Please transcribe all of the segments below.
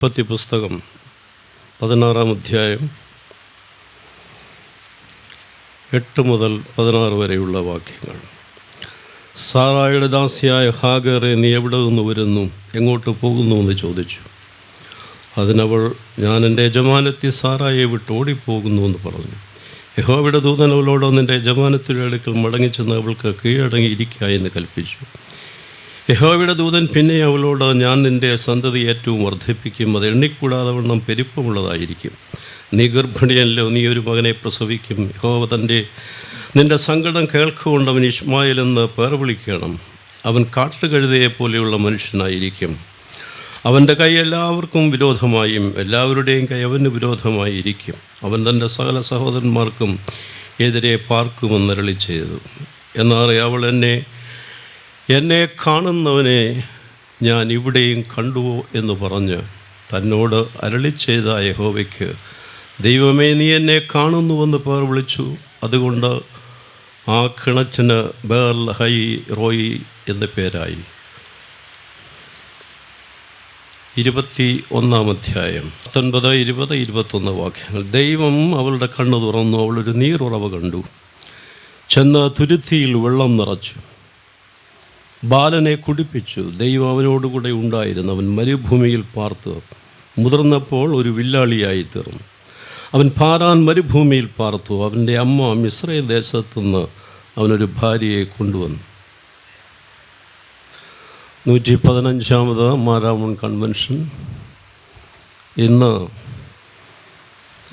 ഉൽപ്പത്തി പുസ്തകം 16-ാം അധ്യായം 8 മുതൽ 16 വരെയുള്ള വാക്യങ്ങൾ. സാറായുടെ ദാസിയായ ഹാഗറെ, നീ എവിടെ നിന്ന് വരുന്നു, എങ്ങോട്ട് പോകുന്നു എന്ന് ചോദിച്ചു. അതിനവൾ, ഞാൻ എൻ്റെ യജമാനത്തി സാറായെ വിട്ട് ഓടിപ്പോകുന്നു എന്ന് പറഞ്ഞു. യഹോവയുടെ ദൂതൻ അവളോട്, നിൻ്റെ യജമാനത്തിൻ്റെ അടുക്കൽ മടങ്ങിച്ചെന്ന് അവൾക്ക് കീഴടങ്ങിയിരിക്കുക എന്ന് കൽപ്പിച്ചു. യഹോവയുടെ ദൂതൻ പിന്നെ അവളോട്, ഞാൻ നിൻ്റെ സന്തതി ഏറ്റവും വർദ്ധിപ്പിക്കും, അത് എണ്ണിക്കൂടാതെ വണ്ണം പെരുപ്പമുള്ളതായിരിക്കും. നീ ഗർഭിണിയല്ലോ, നീ ഒരു മകനെ പ്രസവിക്കും. യഹോവ നിൻ്റെ സങ്കടം കേൾക്കുകൊണ്ട് അവൻ ഇശ്മായേൽ എന്ന് പേർ വിളിക്കണം. അവൻ കാട്ടുകഴുതയെ പോലെയുള്ള മനുഷ്യനായിരിക്കും. അവൻ്റെ കൈ എല്ലാവർക്കും വിരോധമായും എല്ലാവരുടെയും കൈ അവന് വിരോധമായിരിക്കും. അവൻ തൻ്റെ സകല സഹോദരന്മാർക്കും എതിരെ പാർക്കുമെന്ന് അരുളി ചെയ്തു. എന്നാൽ അവൾ, എന്നെ കാണുന്നവനെ ഞാൻ ഇവിടെയും കണ്ടുവോ എന്ന് പറഞ്ഞ് തന്നോട് അരുളി ചെയ്ത യഹോവയ്ക്ക്, ദൈവമേ, നീ എന്നെ കാണുന്നുവെന്ന് പേർ വിളിച്ചു. അതുകൊണ്ട് ആ കിണറ്റിന് ബേർ ഹൈ റോയി എന്ന് പേരായി. 21-ാം അധ്യായം 19, 20, 21 വാക്യങ്ങൾ. ദൈവം അവളുടെ കണ്ണ് തുറന്നു. അവളൊരു നീരുറവ കണ്ടു. ചെന്ന് തുരുത്തിയിൽ വെള്ളം നിറച്ചു, ബാലനെ കുടിപ്പിച്ചു. ദൈവം അവനോടുകൂടെ ഉണ്ടായിരുന്നു. അവൻ മരുഭൂമിയിൽ പാർത്ത് മുതിർന്നപ്പോൾ ഒരു വില്ലാളിയായി തീർന്നു. അവൻ പാരാൻ മരുഭൂമിയിൽ പാർത്തു. അവൻ്റെ അമ്മ മിസ്രൈം ദേശത്തുനിന്ന് അവനൊരു ഭാര്യയെ കൊണ്ടുവന്നു. 115-ാമത് മാരാമൺ കൺവെൻഷൻ. ഇന്ന്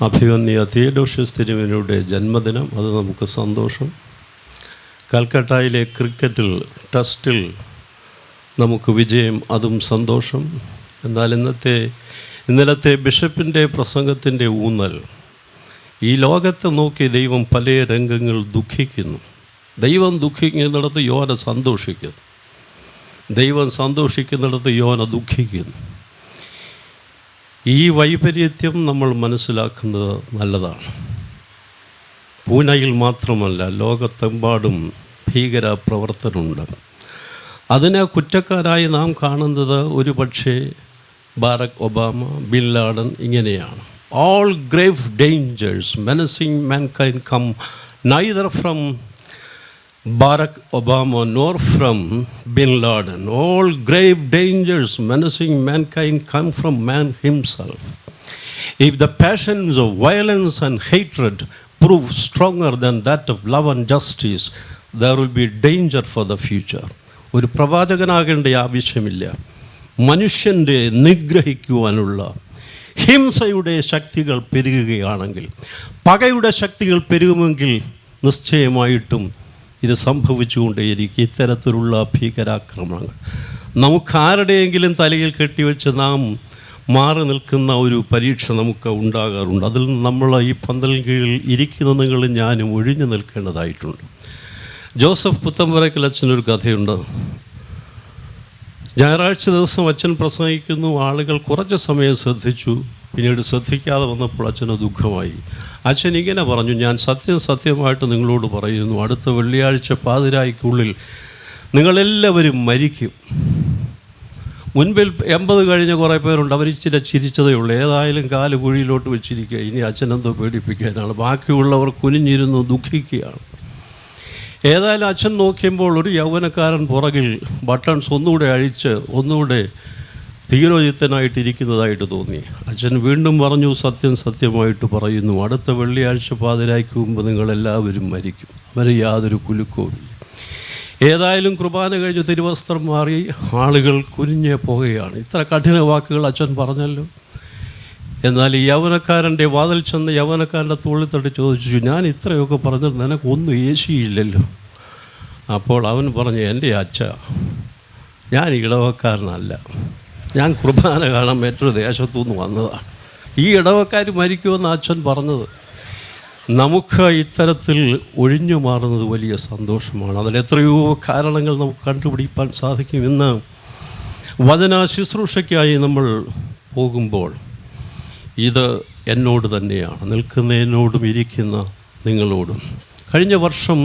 അഭിവന്യ തിയഡോഷ്യസ് തിരുമേനിയുടെ ജന്മദിനം. അത് നമുക്ക് സന്തോഷം. കൽക്കട്ടയിലെ ക്രിക്കറ്റിൽ ടെസ്റ്റിൽ നമുക്ക് വിജയം, അതും സന്തോഷം. എന്നാൽ ഇന്നലത്തെ ബിഷപ്പിൻ്റെ പ്രസംഗത്തിൻ്റെ ഊന്നൽ, ഈ ലോകത്തെ നോക്കി ദൈവം പല രംഗങ്ങൾ ദുഃഖിക്കുന്നു. ദൈവം ദുഃഖിക്കുന്നിടത്ത് യോന സന്തോഷിക്കുന്നു, ദൈവം സന്തോഷിക്കുന്നിടത്ത് യോന ദുഃഖിക്കുന്നു. ഈ വൈപരീത്യം നമ്മൾ മനസ്സിലാക്കുന്നത് നല്ലതാണ്. പൂനെയിൽ മാത്രമല്ല, ലോകത്തെമ്പാടും ഭീകര പ്രവർത്തനമുണ്ട്. അതിനെ കുറ്റക്കാരായി നാം കാണുന്നത് ഒരു പക്ഷേ ബാരക് ഒബാമ, ബിൻ ലാഡൻ, ഇങ്ങനെയാണ്. All grave dangers menacing mankind come neither from Barack Obama nor from Bin Laden. All grave dangers menacing mankind come from man himself. If the passions of violence and hatred prove stronger than that of love and justice, there will be danger for the future. ഒരു പ്രവാചകനാകേണ്ട ആവശ്യമില്ല. മനുഷ്യൻ്റെ നിഗ്രഹിക്കുവാനുള്ള ഹിംസയുടെ ശക്തികൾ പെരുകുകയാണെങ്കിൽ, പകയുടെ ശക്തികൾ പെരുകുമെങ്കിൽ നിശ്ചയമായിട്ടും ഇത് സംഭവിച്ചുകൊണ്ടേയിരിക്കും. ഇത്തരത്തിലുള്ള ഭീകരാക്രമണങ്ങൾ നമുക്കാരുടെയെങ്കിലും തലയിൽ കെട്ടിവെച്ച് നാം മാറി നിൽക്കുന്ന ഒരു പരീക്ഷ നമുക്ക് ഉണ്ടാകാറുണ്ട്. അതിൽ നമ്മൾ ഈ പന്തലിന് കീഴിൽ ഇരിക്കുന്ന നിങ്ങളും ഞാനും ഒഴിഞ്ഞു നിൽക്കേണ്ടതായിട്ടുണ്ട്. ജോസഫ് പുത്തമ്പറയ്ക്കൽ അച്ഛനൊരു കഥയുണ്ട്. ഞായറാഴ്ച ദിവസം അച്ഛൻ പ്രസംഗിക്കുന്നു. ആളുകൾ കുറച്ച് സമയം ശ്രദ്ധിച്ചു. പിന്നീട് ശ്രദ്ധിക്കാതെ വന്നപ്പോൾ അച്ഛന് ദുഃഖമായി. അച്ഛൻ ഇങ്ങനെ പറഞ്ഞു, ഞാൻ സത്യമായിട്ട് നിങ്ങളോട് പറയുന്നു, അടുത്ത വെള്ളിയാഴ്ച പാതിരായ്ക്കുള്ളിൽ നിങ്ങളെല്ലാവരും മരിക്കും. മുൻപിൽ 80 കഴിഞ്ഞ കുറേ പേരുണ്ട്, അവരിച്ചിരി ചിരിച്ചതേ ഉള്ളൂ. ഏതായാലും കാല് കുഴിയിലോട്ട് വെച്ചിരിക്കുക. ഇനി അച്ഛനെന്തോ പേടിപ്പിക്കാനാണ്. ബാക്കിയുള്ളവർ കുനിഞ്ഞിരുന്നു ദുഃഖിക്കുകയാണ്. ഏതായാലും അച്ഛൻ നോക്കിയപ്പോൾ ഒരു യൗവനക്കാരൻ പുറകിൽ ബട്ടൺസ് ഒന്നുകൂടെ അഴിച്ച് ഒന്നുകൂടെ തീരോചിത്തനായിട്ടിരിക്കുന്നതായിട്ട് തോന്നി. അച്ഛൻ വീണ്ടും പറഞ്ഞു, സത്യമായിട്ട് പറയുന്നു, അടുത്ത വെള്ളിയാഴ്ച പാതിരായ്ക്ക് മുമ്പ് നിങ്ങളെല്ലാവരും മരിക്കും. അവരെ യാതൊരു കുലുക്കവുമില്ല. ഏതായാലും കുർബാന കഴിഞ്ഞ് തിരുവസ്ത്രം മാറി ആളുകൾ കുനിഞ്ഞ് പോകുകയാണ്. ഇത്ര കഠിന വാക്കുകൾ അച്ഛൻ പറഞ്ഞല്ലോ. എന്നാൽ ഈ യൗവനക്കാരൻ്റെ വാതിൽ ചെന്ന് യൗവനക്കാരൻ്റെ തോളിൽ തട്ടി ചോദിച്ചു, ഞാൻ ഇത്രയൊക്കെ പറഞ്ഞത് നിനക്കൊന്നും ഏശിയില്ലല്ലോ? അപ്പോൾ അവൻ പറഞ്ഞു, എൻ്റെ അച്ഛ, ഞാൻ ഇടവക്കാരനല്ല, ഞാൻ കുർബാന കാണാൻ മറ്റൊരു ദേശത്തുനിന്ന് വന്നതാണ്. ഈ ഇടവക്കാർ മരിക്കുമെന്ന് അച്ഛൻ പറഞ്ഞത്. നമുക്ക് ഇത്തരത്തിൽ ഒഴിഞ്ഞു മാറുന്നത് വലിയ സന്തോഷമാണ്. അതിലെത്രയോ കാരണങ്ങൾ നമുക്ക് കണ്ടുപിടിക്കാൻ സാധിക്കും. ഇന്ന് വചന ശുശ്രൂഷയ്ക്കായി നമ്മൾ പോകുമ്പോൾ ഇത് എന്നോട് തന്നെയാണ്, നിൽക്കുന്ന എന്നോടും ഇരിക്കുന്ന നിങ്ങളോടും. കഴിഞ്ഞ വർഷം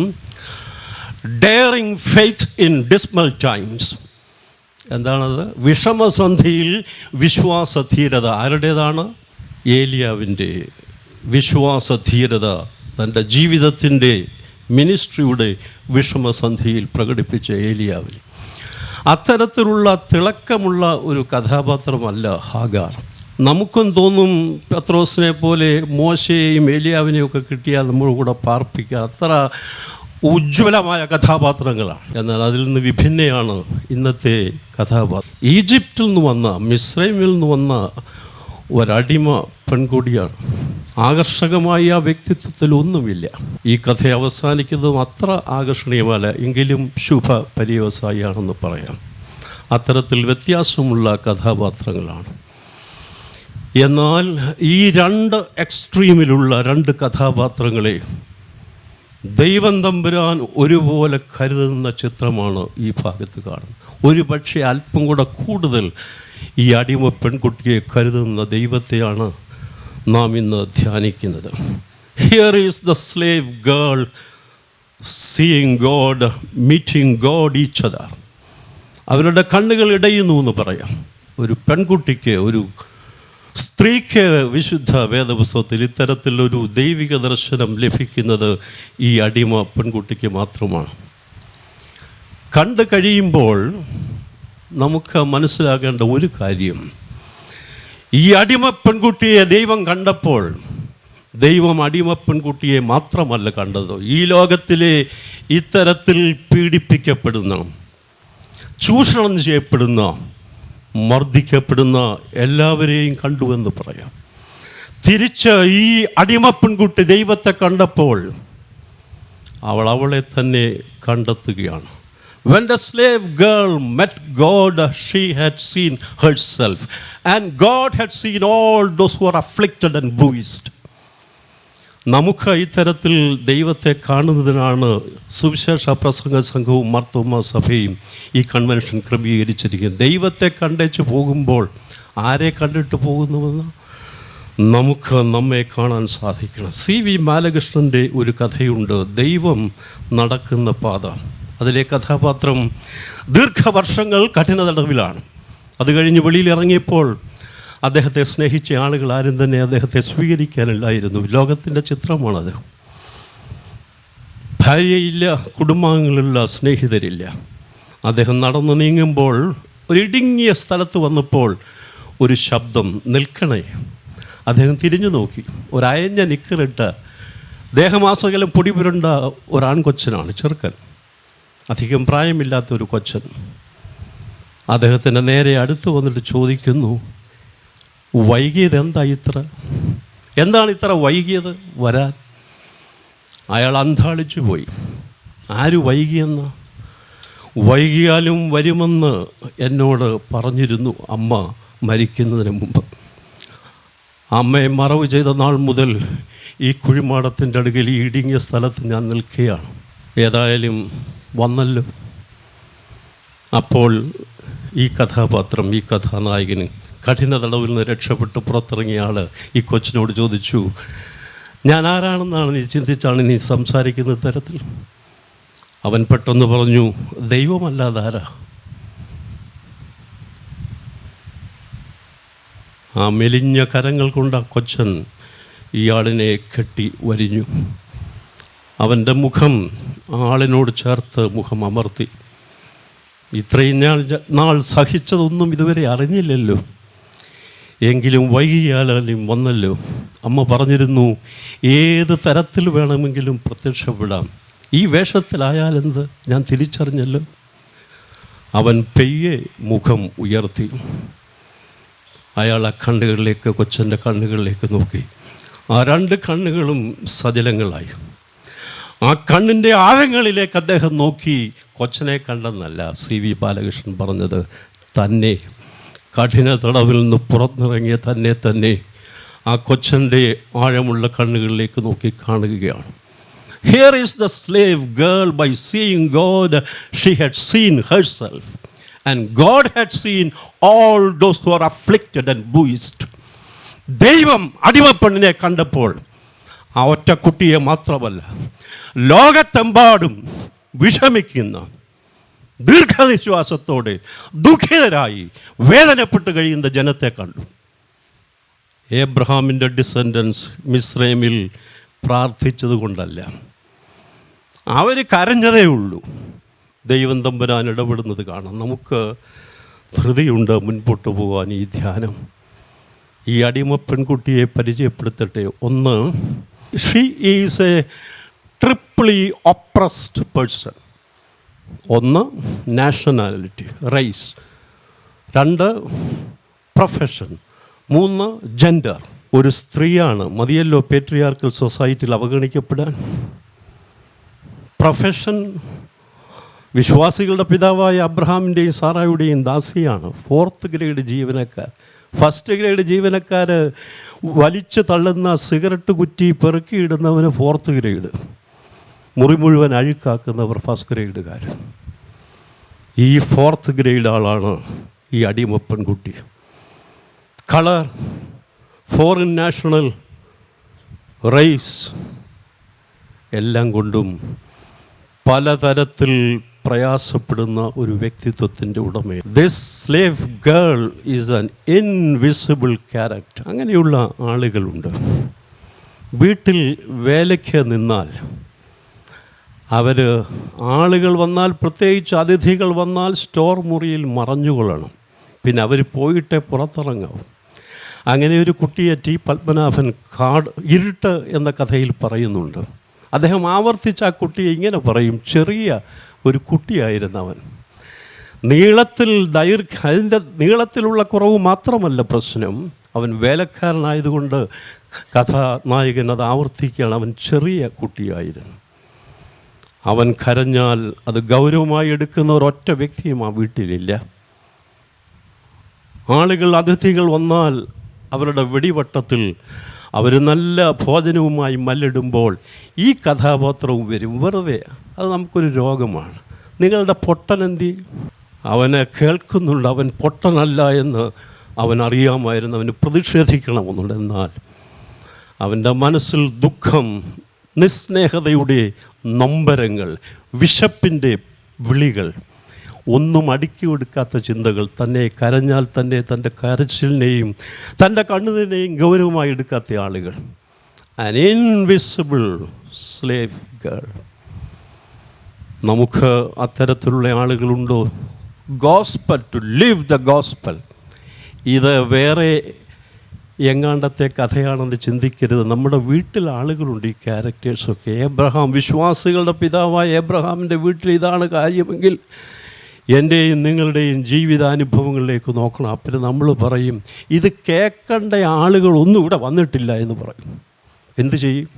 daring faith in dismal times എന്താണത്? വിഷമസന്ധിയിൽ വിശ്വാസധീരത ആരുടേതാണ്? ഏലിയാവിൻ്റെ വിശ്വാസധീരത തൻ്റെ ജീവിതത്തിൻ്റെ മിനിസ്ട്രിയുടെ വിഷമസന്ധിയിൽ പ്രകടിപ്പിച്ച ഏലിയാവിൽ. അത്തരത്തിലുള്ള തിളക്കമുള്ള ഒരു കഥാപാത്രമല്ല ഹാഗാർ. നമുക്കും തോന്നും പത്രോസിനെ പോലെ മോശയെയും ഏലിയാവിനെയും ഒക്കെ കിട്ടിയാൽ നമ്മൾ കൂടെ പാർപ്പിക്കുക, അത്ര ഉജ്ജ്വലമായ കഥാപാത്രങ്ങളാണ്. എന്നാൽ അതിൽ നിന്ന് വിഭിന്നയാണ് ഇന്നത്തെ കഥാപാത്രം. ഈജിപ്തിൽ നിന്ന് വന്ന, മിസ്രൈമിൽ നിന്ന് വന്ന ഒരടിമ പെൺകുടിയാണ്. ആകർഷകമായ ആ വ്യക്തിത്വത്തിൽ ഒന്നുമില്ല. ഈ കഥ അവസാനിക്കുന്നതും അത്ര ആകർഷണീയമല്ല, എങ്കിലും ശുഭ പര്യവസായിയാണെന്ന് പറയാം. അത്തരത്തിൽ വ്യത്യാസമുള്ള കഥാപാത്രങ്ങളാണ്. എന്നാൽ ഈ രണ്ട് എക്സ്ട്രീമിലുള്ള രണ്ട് കഥാപാത്രങ്ങളെ ദൈവം തമ്പുരാൻ ഒരുപോലെ കരുതുന്ന ചിത്രമാണ് ഈ ഭാഗത്ത് കാണുന്നത്. ഒരു പക്ഷേ അല്പം കൂടെ കൂടുതൽ ഈ അടിമ പെൺകുട്ടിയെ കരുതുന്ന ദൈവത്തെയാണ് നാം ഇന്ന് ധ്യാനിക്കുന്നത്. Here is the slave girl seeing God, meeting God each other. അവരുടെ കണ്ണുകൾ ഇടയുന്നു എന്ന് പറയാം. ഒരു പെൺകുട്ടിക്ക്, ഒരു സ്ത്രീക്ക് വിശുദ്ധ വേദപുസ്തകത്തിൽ ഇത്തരത്തിലൊരു ദൈവിക ദർശനം ലഭിക്കുന്നത് ഈ അടിമ പെൺകുട്ടിക്ക് മാത്രമാണ്. കണ്ടു കഴിയുമ്പോൾ നമുക്ക് മനസ്സിലാക്കേണ്ട ഒരു കാര്യം, ഈ അടിമ പെൺകുട്ടിയെ ദൈവം കണ്ടപ്പോൾ ദൈവം അടിമ പെൺകുട്ടിയെ മാത്രമല്ല കണ്ടത്, ഈ ലോകത്തിലെ ഇത്തരത്തിൽ പീഡിപ്പിക്കപ്പെടുന്ന, ചൂഷണം ചെയ്യപ്പെടുന്ന, മർദ്ദിക്കപ്പെടുന്ന എല്ലാവരെയും കണ്ടുവെന്ന് പറയാം. തിരിച്ച് ഈ അടിമ പെൺകുട്ടി ദൈവത്തെ കണ്ടപ്പോൾ അവളെ തന്നെ കണ്ടെത്തുകയാണ്. When the slave girl met God, she had seen herself, and God had seen all those who are afflicted and bruised. നമുക്ക് ഇത്തരത്തിൽ ദൈവത്തെ കാണുന്നതിനാണ് സുവിശേഷ പ്രസംഗ സംഘവും മാർത്തോമാ സഭയും ഈ കൺവെൻഷൻ ക്രമീകരിച്ചിരിക്കുന്നത്. ദൈവത്തെ കണ്ടേച്ച് പോകുമ്പോൾ ആരെ കണ്ടിട്ട് പോകുന്നുവെന്ന് നമുക്ക് നമ്മെ കാണാൻ സാധിക്കണം. CV ബാലകൃഷ്ണൻ്റെ ഒരു കഥയുണ്ട്, ദൈവം നടക്കുന്ന പാത. അതിലെ കഥാപാത്രം ദീർഘവർഷങ്ങൾ കഠിന തടവിലാണ്. അത് കഴിഞ്ഞ് വെളിയിലിറങ്ങിയപ്പോൾ അദ്ദേഹത്തെ സ്നേഹിച്ച ആളുകൾ ആരും തന്നെ അദ്ദേഹത്തെ സ്വീകരിക്കാനില്ലായിരുന്നു. ലോകത്തിൻ്റെ ചിത്രമാണത്. ഭാര്യയില്ല, കുടുംബാംഗങ്ങളില്ല, സ്നേഹിതരില്ല. അദ്ദേഹം നടന്നു നീങ്ങുമ്പോൾ ഒരു ഇടുങ്ങിയ സ്ഥലത്ത് വന്നപ്പോൾ ഒരു ശബ്ദം, നിൽക്കണേ. അദ്ദേഹം തിരിഞ്ഞു നോക്കി. ഒരയഞ്ഞ നിക്കറിട്ട ദേഹമാസകലം പൊടി പുരണ്ട ഒരാൺകൊച്ചനാണ്, ചെറുക്കൻ, അധികം പ്രായമില്ലാത്തൊരു കൊച്ചൻ. അദ്ദേഹത്തിൻ്റെ നേരെ അടുത്ത് വന്നിട്ട് ചോദിക്കുന്നു, വൈകിയത് എന്താണ് ഇത്ര വൈകിയത് വരാൻ? അയാൾ അന്ധാളിച്ചു പോയി. ആര് വൈകിയെന്ന്? വൈകിയാലും വരുമെന്ന് എന്നോട് പറഞ്ഞിരുന്നു അമ്മ മരിക്കുന്നതിന് മുമ്പ്. അമ്മയെ മറവ് ചെയ്ത നാൾ മുതൽ ഈ കുഴിമാടത്തിൻ്റെ അടുക്കൽ ഈ ഇടുങ്ങിയ സ്ഥലത്ത് ഞാൻ നിൽക്കുകയാണ്. ഏതായാലും വന്നല്ലോ. അപ്പോൾ ഈ കഥാപാത്രം, ഈ കഥാനായകന് കഠിന തടവിൽ നിന്ന് രക്ഷപ്പെട്ട് പുറത്തിറങ്ങിയ ആൾ ഈ കൊച്ചിനോട് ചോദിച്ചു, ഞാൻ ആരാണെന്നാണ് നീ ചിന്തിച്ചാണ് നീ സംസാരിക്കുന്ന തരത്തിൽ? അവൻ പെട്ടെന്ന് പറഞ്ഞു, ദൈവമല്ലാതാരാ? ആ മെലിഞ്ഞ കരങ്ങൾ കൊണ്ട് ആ കൊച്ചൻ ഇയാളിനെ കെട്ടി വരിഞ്ഞു. അവൻ്റെ മുഖം ആളിനോട് ചേർത്ത് മുഖം അമർത്തി. ഇത്രയും നാൾ സഹിച്ചതൊന്നും ഇതുവരെ അറിഞ്ഞില്ലല്ലോ, എങ്കിലും വൈകിയാലും വന്നല്ലോ. അമ്മ പറഞ്ഞിരുന്നു, ഏത് തരത്തിൽ വേണമെങ്കിലും പ്രത്യക്ഷപ്പെടാം, ഈ വേഷത്തിലായാലെന്ത്, ഞാൻ തിരിച്ചറിഞ്ഞല്ലോ. അവൻ പെയ്യെ മുഖം ഉയർത്തി. അയാൾ ആ കണ്ണുകളിലേക്ക്, കൊച്ചൻ്റെ കണ്ണുകളിലേക്ക് നോക്കി. ആ രണ്ട് കണ്ണുകളും സജലങ്ങളായി. ആ കണ്ണിൻ്റെ ആഴങ്ങളിലേക്ക് അദ്ദേഹം നോക്കി. കൊച്ചനെ കണ്ടെന്നല്ല CV ബാലകൃഷ്ണൻ പറഞ്ഞത്, തന്നെ കഠിന തടവിൽ നിന്ന് പുറത്തിറങ്ങിയ തന്നെ ആ കൊച്ചൻ്റെ ആഴമുള്ള കണ്ണുകളിലേക്ക് നോക്കി കാണുകയാണ്. Here is the slave girl, by seeing God, she had seen herself, and God had seen all those who are afflicted and bruised. ദൈവം അടിമപ്പെണ്ണിനെ കണ്ടപ്പോൾ ആ ഒറ്റ കുട്ടിയെ മാത്രമല്ല, ലോകത്തെമ്പാടും വിഷമിക്കുന്ന, ദീർഘനിശ്വാസത്തോടെ ദുഃഖിതരായി വേദനപ്പെട്ട് കഴിയുന്ന ജനത്തെ കണ്ടു. ഏബ്രഹാമിൻ്റെ ഡിസെൻഡൻസ് മിസ്രൈമിൽ പ്രാർത്ഥിച്ചത് കൊണ്ടല്ല, അവർ കരഞ്ഞതേ ഉള്ളൂ. ദൈവം തമ്പുരാൻ ഇടപെടുന്നത് കാണാം. നമുക്ക് ധൃതിയുണ്ട് മുൻപോട്ട് പോകാൻ. ഈ ധ്യാനം ഈ അടിമ പെൺകുട്ടിയെ പരിചയപ്പെടുത്തട്ടെ. ഒന്ന്, she is A triple E oppressed person. ഒന്ന്, നാഷണാലിറ്റി, റൈസ്. രണ്ട്, പ്രൊഫഷൻ. മൂന്ന്, ജെൻഡർ. ഒരു സ്ത്രീയാണ്. മതിയല്ലോ പേട്രിയാർക്കൽ സൊസൈറ്റിയിൽ അവഗണിക്കപ്പെടാൻ. പ്രൊഫഷൻ, വിശ്വാസികളുടെ പിതാവായ അബ്രഹാമിൻ്റെയും സാറായുടെയും ദാസിയാണ്. 4th ഗ്രേഡ് ജീവനക്കാർ. 1st ഗ്രേഡ് ജീവനക്കാർ വലിച്ചു തള്ളുന്ന സിഗരറ്റ് കുറ്റി പെറുക്കിയിടുന്നവന് 4th ഗ്രേഡ്. മുറി മുഴുവൻ അഴുക്കാക്കുന്നവർ 1st ഗ്രേഡുകാർ. ഈ 4th ഗ്രേഡ് ആളാണ് ഈ അടിമ പെൺകുട്ടി. കളർ, ഫോറിൻ നാഷണൽ, റേസ്, എല്ലാം കൊണ്ടും പലതരത്തിൽ പ്രയാസപ്പെടുന്ന ഒരു വ്യക്തിത്വത്തിൻ്റെ ഉടമയാണ്. This slave girl is an invisible character. അങ്ങനെയുള്ള ആളുകളുണ്ട്. വീട്ടിൽ വേലയ്ക്ക് നിന്നാൽ അവർ, ആളുകൾ വന്നാൽ, പ്രത്യേകിച്ച് അതിഥികൾ വന്നാൽ സ്റ്റോർ മുറിയിൽ മറഞ്ഞുകൊള്ളണം. പിന്നെ അവർ പോയിട്ടേ പുറത്തിറങ്ങാവും. അങ്ങനെ ഒരു കുട്ടിയെ ടി പത്മനാഭൻ ഇരുട്ട് എന്ന കഥയിൽ പറയുന്നുണ്ട്. അദ്ദേഹം ആവർത്തിച്ച് ആ കുട്ടിയെ ഇങ്ങനെ പറയും, ചെറിയ ഒരു കുട്ടിയായിരുന്നവൻ. അതിൻ്റെ നീളത്തിലുള്ള കുറവ് മാത്രമല്ല പ്രശ്നം, അവൻ വേലക്കാരനായതുകൊണ്ട് കഥാനായകൻ അത് ആവർത്തിക്കുകയാണ്. അവൻ ചെറിയ കുട്ടിയായിരുന്നു. അവൻ കരഞ്ഞാൽ അത് ഗൗരവമായി എടുക്കുന്ന ഒരൊറ്റ വ്യക്തിയും ആ വീട്ടിലില്ല. ആളുകൾ, അതിഥികൾ വന്നാൽ അവരുടെ വെടിവട്ടത്തിൽ അവർ നല്ല ഭോജനവുമായി മല്ലിടുമ്പോൾ ഈ കഥാപാത്രവും വരും. വെറുതെ, അത് നമുക്കൊരു രോഗമാണ്. നിങ്ങളുടെ പൊട്ടനെന്തി? അവനെ കേൾക്കുന്നുണ്ട്. അവൻ പൊട്ടനല്ല എന്ന് അവൻ അറിയാമായിരുന്നു. അവന് പ്രതിഷേധിക്കണമെന്നുണ്ട്. എന്നാൽ അവൻ്റെ മനസ്സിൽ ദുഃഖം, നിസ്നേഹതയുടെ നൊമ്പരങ്ങൾ, വിശപ്പിൻ്റെ വിളികൾ, ഒന്നും അടുക്കി കൊടുക്കാത്ത ചിന്തകൾ, തന്നെ കരഞ്ഞാൽ തന്നെ തൻ്റെ കരച്ചിലിനെയും തൻ്റെ കണ്ണുനീരിനെയും ഗൗരവമായി എടുക്കാത്ത ആളുകൾ. An invisible slave girl. നമുക്ക് അത്തരത്തിലുള്ള ആളുകളുണ്ടോ? Gospel, to live the gospel. ഇത് വേറെ എങ്ങാണ്ടത്തെ കഥയാണെന്ന് ചിന്തിക്കരുത്. നമ്മുടെ വീട്ടിൽ ആളുകളുണ്ട് ഈ ക്യാരക്ടേഴ്സൊക്കെ. ഏബ്രഹാം, വിശ്വാസികളുടെ പിതാവായ ഏബ്രഹാമിൻ്റെ വീട്ടിൽ ഇതാണ് കാര്യമെങ്കിൽ എൻ്റെയും നിങ്ങളുടെയും ജീവിതാനുഭവങ്ങളിലേക്ക് നോക്കണം. അപ്പം നമ്മൾ പറയും, ഇത് കേൾക്കേണ്ട ആളുകളൊന്നും ഇവിടെ വന്നിട്ടില്ല എന്ന് പറയും. എന്തു ചെയ്യും?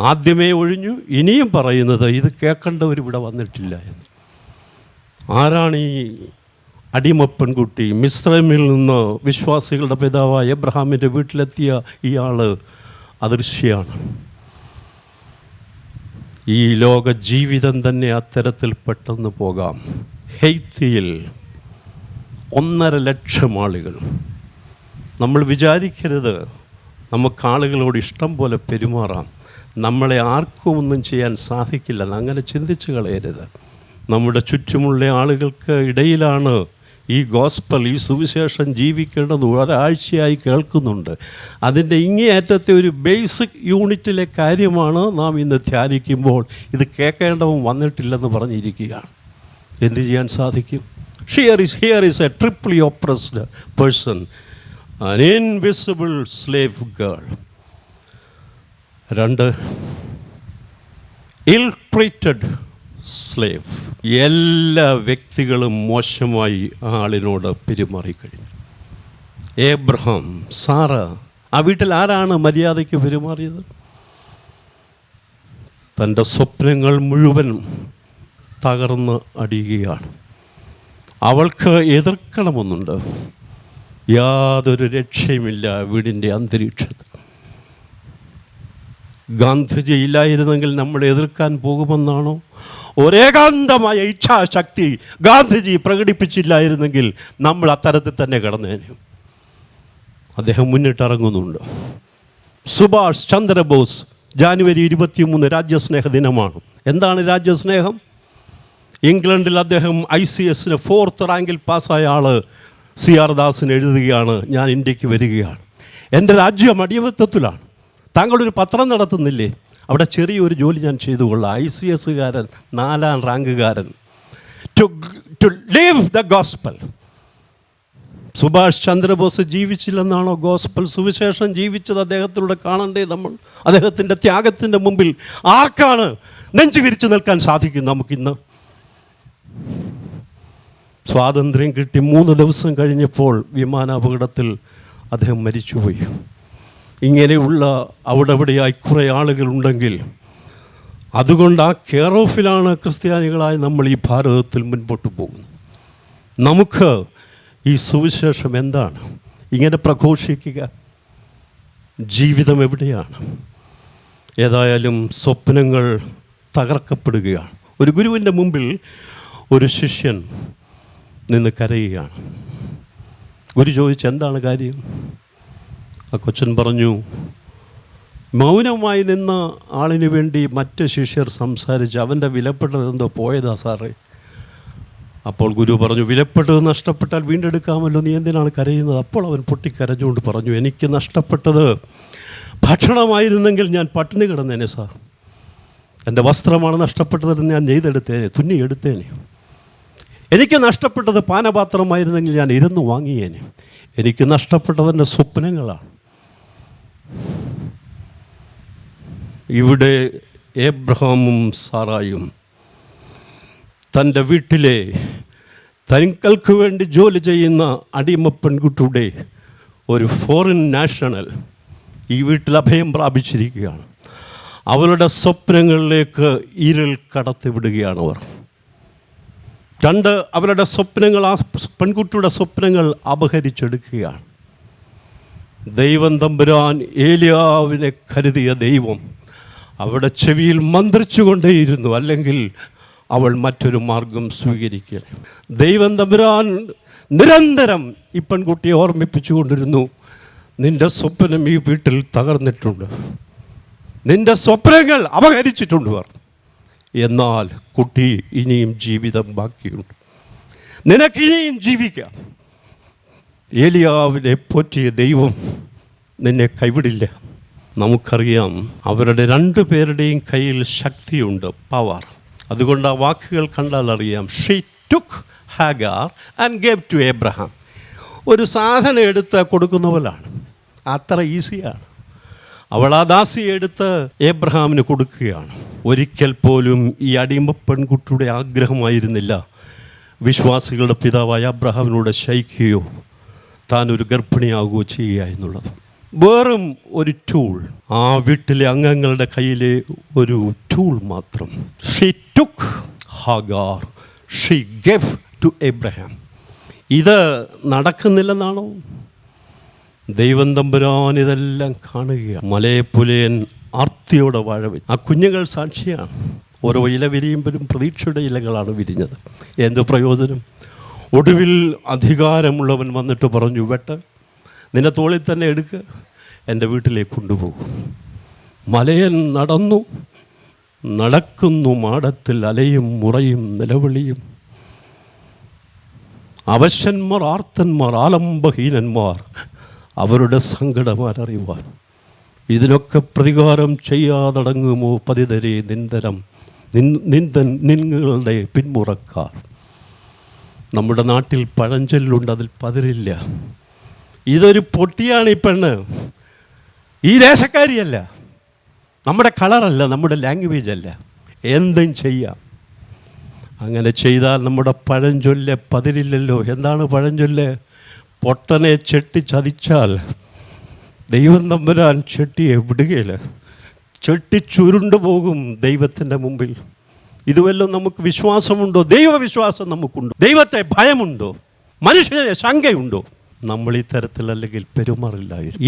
ആദ്യമേ ഒഴിഞ്ഞു. ഇനിയും പറയുന്നത് ഇത് കേൾക്കേണ്ടവർ ഇവിടെ വന്നിട്ടില്ല എന്ന്. ആരാണ് ഈ അടിമ പെൺകുട്ടി? മിസ്രൈമിൽ നിന്ന് വിശ്വാസികളുടെ പിതാവായ എബ്രഹാമിൻ്റെ വീട്ടിലെത്തിയ ഇയാൾ അദൃശ്യയാണ്. ഈ ലോക ജീവിതം തന്നെ അത്തരത്തിൽ പെട്ടെന്ന് പോകാം. ഹെയ്ത്തിയിൽ 1.5 ലക്ഷം ആളുകൾ. നമ്മൾ വിചാരിക്കരുത് നമുക്ക് ആളുകളോട് ഇഷ്ടം പോലെ പെരുമാറാം, നമ്മളെ ആർക്കും ഒന്നും ചെയ്യാൻ സാധിക്കില്ല. അങ്ങനെ ചിന്തിച്ച് കളയരുത്. നമ്മുടെ ചുറ്റുമുള്ള ആളുകൾക്ക് ഇടയിലാണ് ഈ ഗോസ്പൽ, ഈ സുവിശേഷം ജീവിക്കേണ്ടത്. ഒരാഴ്ചയായി കേൾക്കുന്നുണ്ട്. അതിൻ്റെ ഇങ്ങേയറ്റത്തെ ഒരു ബേസിക് യൂണിറ്റിലെ കാര്യമാണ് നാം ഇന്ന് ധ്യാനിക്കുമ്പോൾ. ഇത് കേൾക്കേണ്ടവൻ വന്നിട്ടില്ലെന്ന് പറഞ്ഞിരിക്കുകയാണ്. എന്ത് ചെയ്യാൻ സാധിക്കും? Here is A triple E oppressed person, an invisible slave girl. 2, ഇൽ ട്രീറ്റഡ് സ്ലേവ്. എല്ലാ വ്യക്തികളും മോശമായി ആളിനോട് പെരുമാറിക്കഴിഞ്ഞു. ഏബ്രഹാം, സാറ, ആ വീട്ടിൽ ആരാണ് മര്യാദയ്ക്ക് പെരുമാറിയത്? തൻ്റെ സ്വപ്നങ്ങൾ മുഴുവൻ തകർന്ന് അടിയുകയാണ്. അവൾക്ക് എതിർക്കണമെന്നുണ്ട്. യാതൊരു രക്ഷയുമില്ല വീടിൻ്റെ അന്തരീക്ഷത്തിൽ. ഗാന്ധിജി ഇല്ലായിരുന്നെങ്കിൽ നമ്മൾ എതിർക്കാൻ പോകുമെന്നാണോ? ഒരേകാന്തമായ ഇച്ഛാശക്തി ഗാന്ധിജി പ്രകടിപ്പിച്ചില്ലായിരുന്നെങ്കിൽ നമ്മൾ അത്തരത്തിൽ തന്നെ കിടന്നേനെ. അദ്ദേഹം മുന്നിട്ടിറങ്ങുന്നുണ്ട്. സുഭാഷ് ചന്ദ്രബോസ്, ജാനുവരി 23 രാജ്യസ്നേഹ ദിനമാണ്. എന്താണ് രാജ്യസ്നേഹം? ഇംഗ്ലണ്ടിൽ അദ്ദേഹം ICS 4th റാങ്കിൽ പാസ്സായ ആൾ CR ദാസിന് എഴുതുകയാണ്, ഞാൻ ഇന്ത്യക്ക് വരികയാണ്, എൻ്റെ രാജ്യം അടിമത്തത്തിലാണ്, താങ്കളൊരു പത്രം നടത്തുന്നില്ലേ? അവിടെ ചെറിയൊരു ജോലി ഞാൻ ചെയ്തു കൊള്ളാം. ICSകാരൻ 4ാം റാങ്കുകാരൻ. To live the gospel. Subhash Chandrabose ജീവിച്ചില്ലെന്നാണോ ഗോസ്പൽ സുവിശേഷം ജീവിച്ചത്? അദ്ദേഹത്തിലൂടെ കാണണ്ടേ നമ്മൾ? അദ്ദേഹത്തിൻ്റെ ത്യാഗത്തിൻ്റെ മുമ്പിൽ ആർക്കാണ് നെഞ്ചു വിരിച്ചു നിൽക്കാൻ സാധിക്കും നമുക്കിന്ന്? സ്വാതന്ത്ര്യം കിട്ടി 3 ദിവസം കഴിഞ്ഞപ്പോൾ വിമാനാപകടത്തിൽ അദ്ദേഹം മരിച്ചുപോയി. ഇങ്ങനെയുള്ള അവിടെയായി കുറേ ആളുകളുണ്ടെങ്കിൽ അതുകൊണ്ട് ആ കെയർ ഓഫിലാണ് ക്രിസ്ത്യാനികളായി നമ്മൾ ഈ ഭാരതത്തിൽ മുൻപോട്ട് പോകുന്നത്. നമുക്ക് ഈ സുവിശേഷം എന്താണ്? ഇങ്ങനെ പ്രഘോഷിക്കുക. ജീവിതം എവിടെയാണ്? ഏതായാലും സ്വപ്നങ്ങൾ തകർക്കപ്പെടുകയാണ്. ഒരു ഗുരുവിൻ്റെ മുമ്പിൽ ഒരു ശിഷ്യൻ നിന്ന് കരയുകയാണ്. ഗുരു ചോദിച്ചു, എന്താണ് കാര്യം? ആ കൊച്ചൻ പറഞ്ഞു, മൗനമായി നിന്ന ആളിന് വേണ്ടി മറ്റ് ശിഷ്യർ സംസാരിച്ച് അവൻ്റെ വിലപ്പെട്ടത് എന്തോ പോയതാ സാറേ. അപ്പോൾ ഗുരു പറഞ്ഞു, വിലപ്പെട്ടത് നഷ്ടപ്പെട്ടാൽ വീണ്ടെടുക്കാമല്ലോ, നീ എന്തിനാണ് കരയുന്നത്? അപ്പോൾ അവൻ പൊട്ടിക്കരഞ്ഞുകൊണ്ട് പറഞ്ഞു, എനിക്ക് നഷ്ടപ്പെട്ടത് ഭക്ഷണമായിരുന്നെങ്കിൽ ഞാൻ പട്ടിണി കിടന്നേനെ സാർ. എൻ്റെ വസ്ത്രമാണ് നഷ്ടപ്പെട്ടതെന്ന് ഞാൻ നെയ്തെടുത്തേനെ, തുന്നിയെടുത്തേനെ. എനിക്ക് നഷ്ടപ്പെട്ടത് പാനപാത്രമായിരുന്നെങ്കിൽ ഞാൻ ഇരുന്ന് വാങ്ങിയേനെ. എനിക്ക് നഷ്ടപ്പെട്ടതെൻ്റെ സ്വപ്നങ്ങളാണ്. ഇവിടെ ഏബ്രഹാമും സാറായും തൻ്റെ വീട്ടിലെ തനിക്കൾക്ക് വേണ്ടി ജോലി ചെയ്യുന്ന അടിമ പെൺകുട്ടിയുടെ ഒരു ഫോറിൻ നാഷണൽ ഈ വീട്ടിൽ അഭയം പ്രാപിച്ചിരിക്കുകയാണ്. അവരുടെ സ്വപ്നങ്ങളിലേക്ക് ഇരുൾ കടത്തിവിടുകയാണ് അവർ. 2, അവരുടെ സ്വപ്നങ്ങൾ, ആ പെൺകുട്ടിയുടെ സ്വപ്നങ്ങൾ അപഹരിച്ചെടുക്കുകയാണ്. ദൈവം തമ്പുരാൻ ഏലിയാവിനെ കരുതിയ ദൈവം അവിടെ ചെവിയിൽ മന്ത്രിച്ചു കൊണ്ടേയിരുന്നു, അല്ലെങ്കിൽ അവൾ മറ്റൊരു മാർഗം സ്വീകരിക്കുക. ദൈവം തമ്പുരാൻ നിരന്തരം ഈ പെൺകുട്ടിയെ ഓർമ്മിപ്പിച്ചു കൊണ്ടിരുന്നു, നിൻ്റെ സ്വപ്നം ഈ വീട്ടിൽ തകർന്നിട്ടുണ്ട്, നിൻ്റെ സ്വപ്നങ്ങൾ അപഹരിച്ചിട്ടുണ്ട് പറഞ്ഞു. എന്നാൽ കുട്ടി, ഇനിയും ജീവിതം ബാക്കിയുണ്ട്, നിനക്കിനിയും ജീവിക്കാം. ഏലിയാവിനെ പോറ്റിയ ദൈവം നിന്നെ കൈവിടില്ല. നമുക്കറിയാം, അവരുടെ 2 പേരുടെയും കയ്യിൽ ശക്തിയുണ്ട്, പവർ. അതുകൊണ്ട് ആ വാക്കുകൾ കണ്ടാൽ അറിയാം. She took Hagar and gave to Abraham. ഒരു സാധനം എടുത്ത് കൊടുക്കുന്ന പോലാണ്, അത്ര ഈസിയാണ്. അവൾ ആ ദാസിയെ എടുത്ത് എബ്രഹാമിന് കൊടുക്കുകയാണ്. ഒരിക്കൽ പോലും ഈ അടിമ പെൺകുട്ടിയുടെ ആഗ്രഹമായിരുന്നില്ല വിശ്വാസികളുടെ പിതാവായ അബ്രഹാമിനോട് ശയിക്കുകയോ താൻ ഒരു ഗർഭിണിയാകുകയോ ചെയ്യുക എന്നുള്ളത്. വെറും ഒരു ടൂൾ, ആ വീട്ടിലെ അംഗങ്ങളുടെ കയ്യിലെ ഒരു ടൂൾ മാത്രം. She took Hagar, she gave to Abraham. ഇത് നടക്കുന്നില്ലെന്നാണോ? ദൈവം തമ്പുരാൻ ഇതെല്ലാം കാണുകയാണ്. മലയപ്പുലയൻ ആർത്തിയോടെ വാഴവെ. ആ കുഞ്ഞുങ്ങൾ സാക്ഷിയാണ്. ഓരോ ഇല വിരിയുമ്പോഴും പ്രതീക്ഷയുടെ ഇലകളാണ് വിരിഞ്ഞത്. എന്ത് പ്രയോജനം? ഒടുവിൽ അധികാരമുള്ളവൻ വന്നിട്ട് പറഞ്ഞു, വെട്ട്, നിന്നെ തോളിൽ തന്നെ എടുക്കുക, എൻ്റെ വീട്ടിലേക്ക് കൊണ്ടുപോകും. മലയൻ നടക്കുന്നു മാടത്തിൽ അലയും മുറയും നിലവിളിയും. അവശന്മാർ, ആർത്തന്മാർ, ആലംബഹീനന്മാർ അവരുടെ സങ്കടമാരറിയുവാൻ. ഇതിനൊക്കെ പ്രതികാരം ചെയ്യാതടങ്ങുമോ പതിതരെ നിങ്ങളുടെ പിന്മുറക്കാർ. നമ്മുടെ നാട്ടിൽ പഴഞ്ചൊല്ലുണ്ട്, അതിൽ പതിരില്ല. ഇതൊരു പൊട്ടിയാണ് ഈ പെണ്ണ്, ഈ ദേശക്കാരിയല്ല, നമ്മുടെ കളറല്ല, നമ്മുടെ ലാംഗ്വേജ് അല്ല, എന്തും ചെയ്യാം. അങ്ങനെ ചെയ്താൽ നമ്മുടെ പഴഞ്ചൊല്ല് പതിരില്ലല്ലോ. എന്താണ് പഴഞ്ചൊല്ല്? പൊട്ടനെ ചെട്ടി ചതിച്ചാൽ ദൈവം തമ്പുരാൻ ചെട്ടിയെ വിടുകയില്ല, ചെട്ടി ചുരുണ്ടു പോകും ദൈവത്തിൻ്റെ മുമ്പിൽ. ഇതുവെല്ലാം നമുക്ക് വിശ്വാസമുണ്ടോ? ദൈവവിശ്വാസം നമുക്കുണ്ടോ? ദൈവത്തെ ഭയമുണ്ടോ? മനുഷ്യനെ ശങ്കയുണ്ടോ? നമ്മൾ ഈ തരത്തിലല്ലെങ്കിൽ പെരുമാറില്ലായിരുന്നു.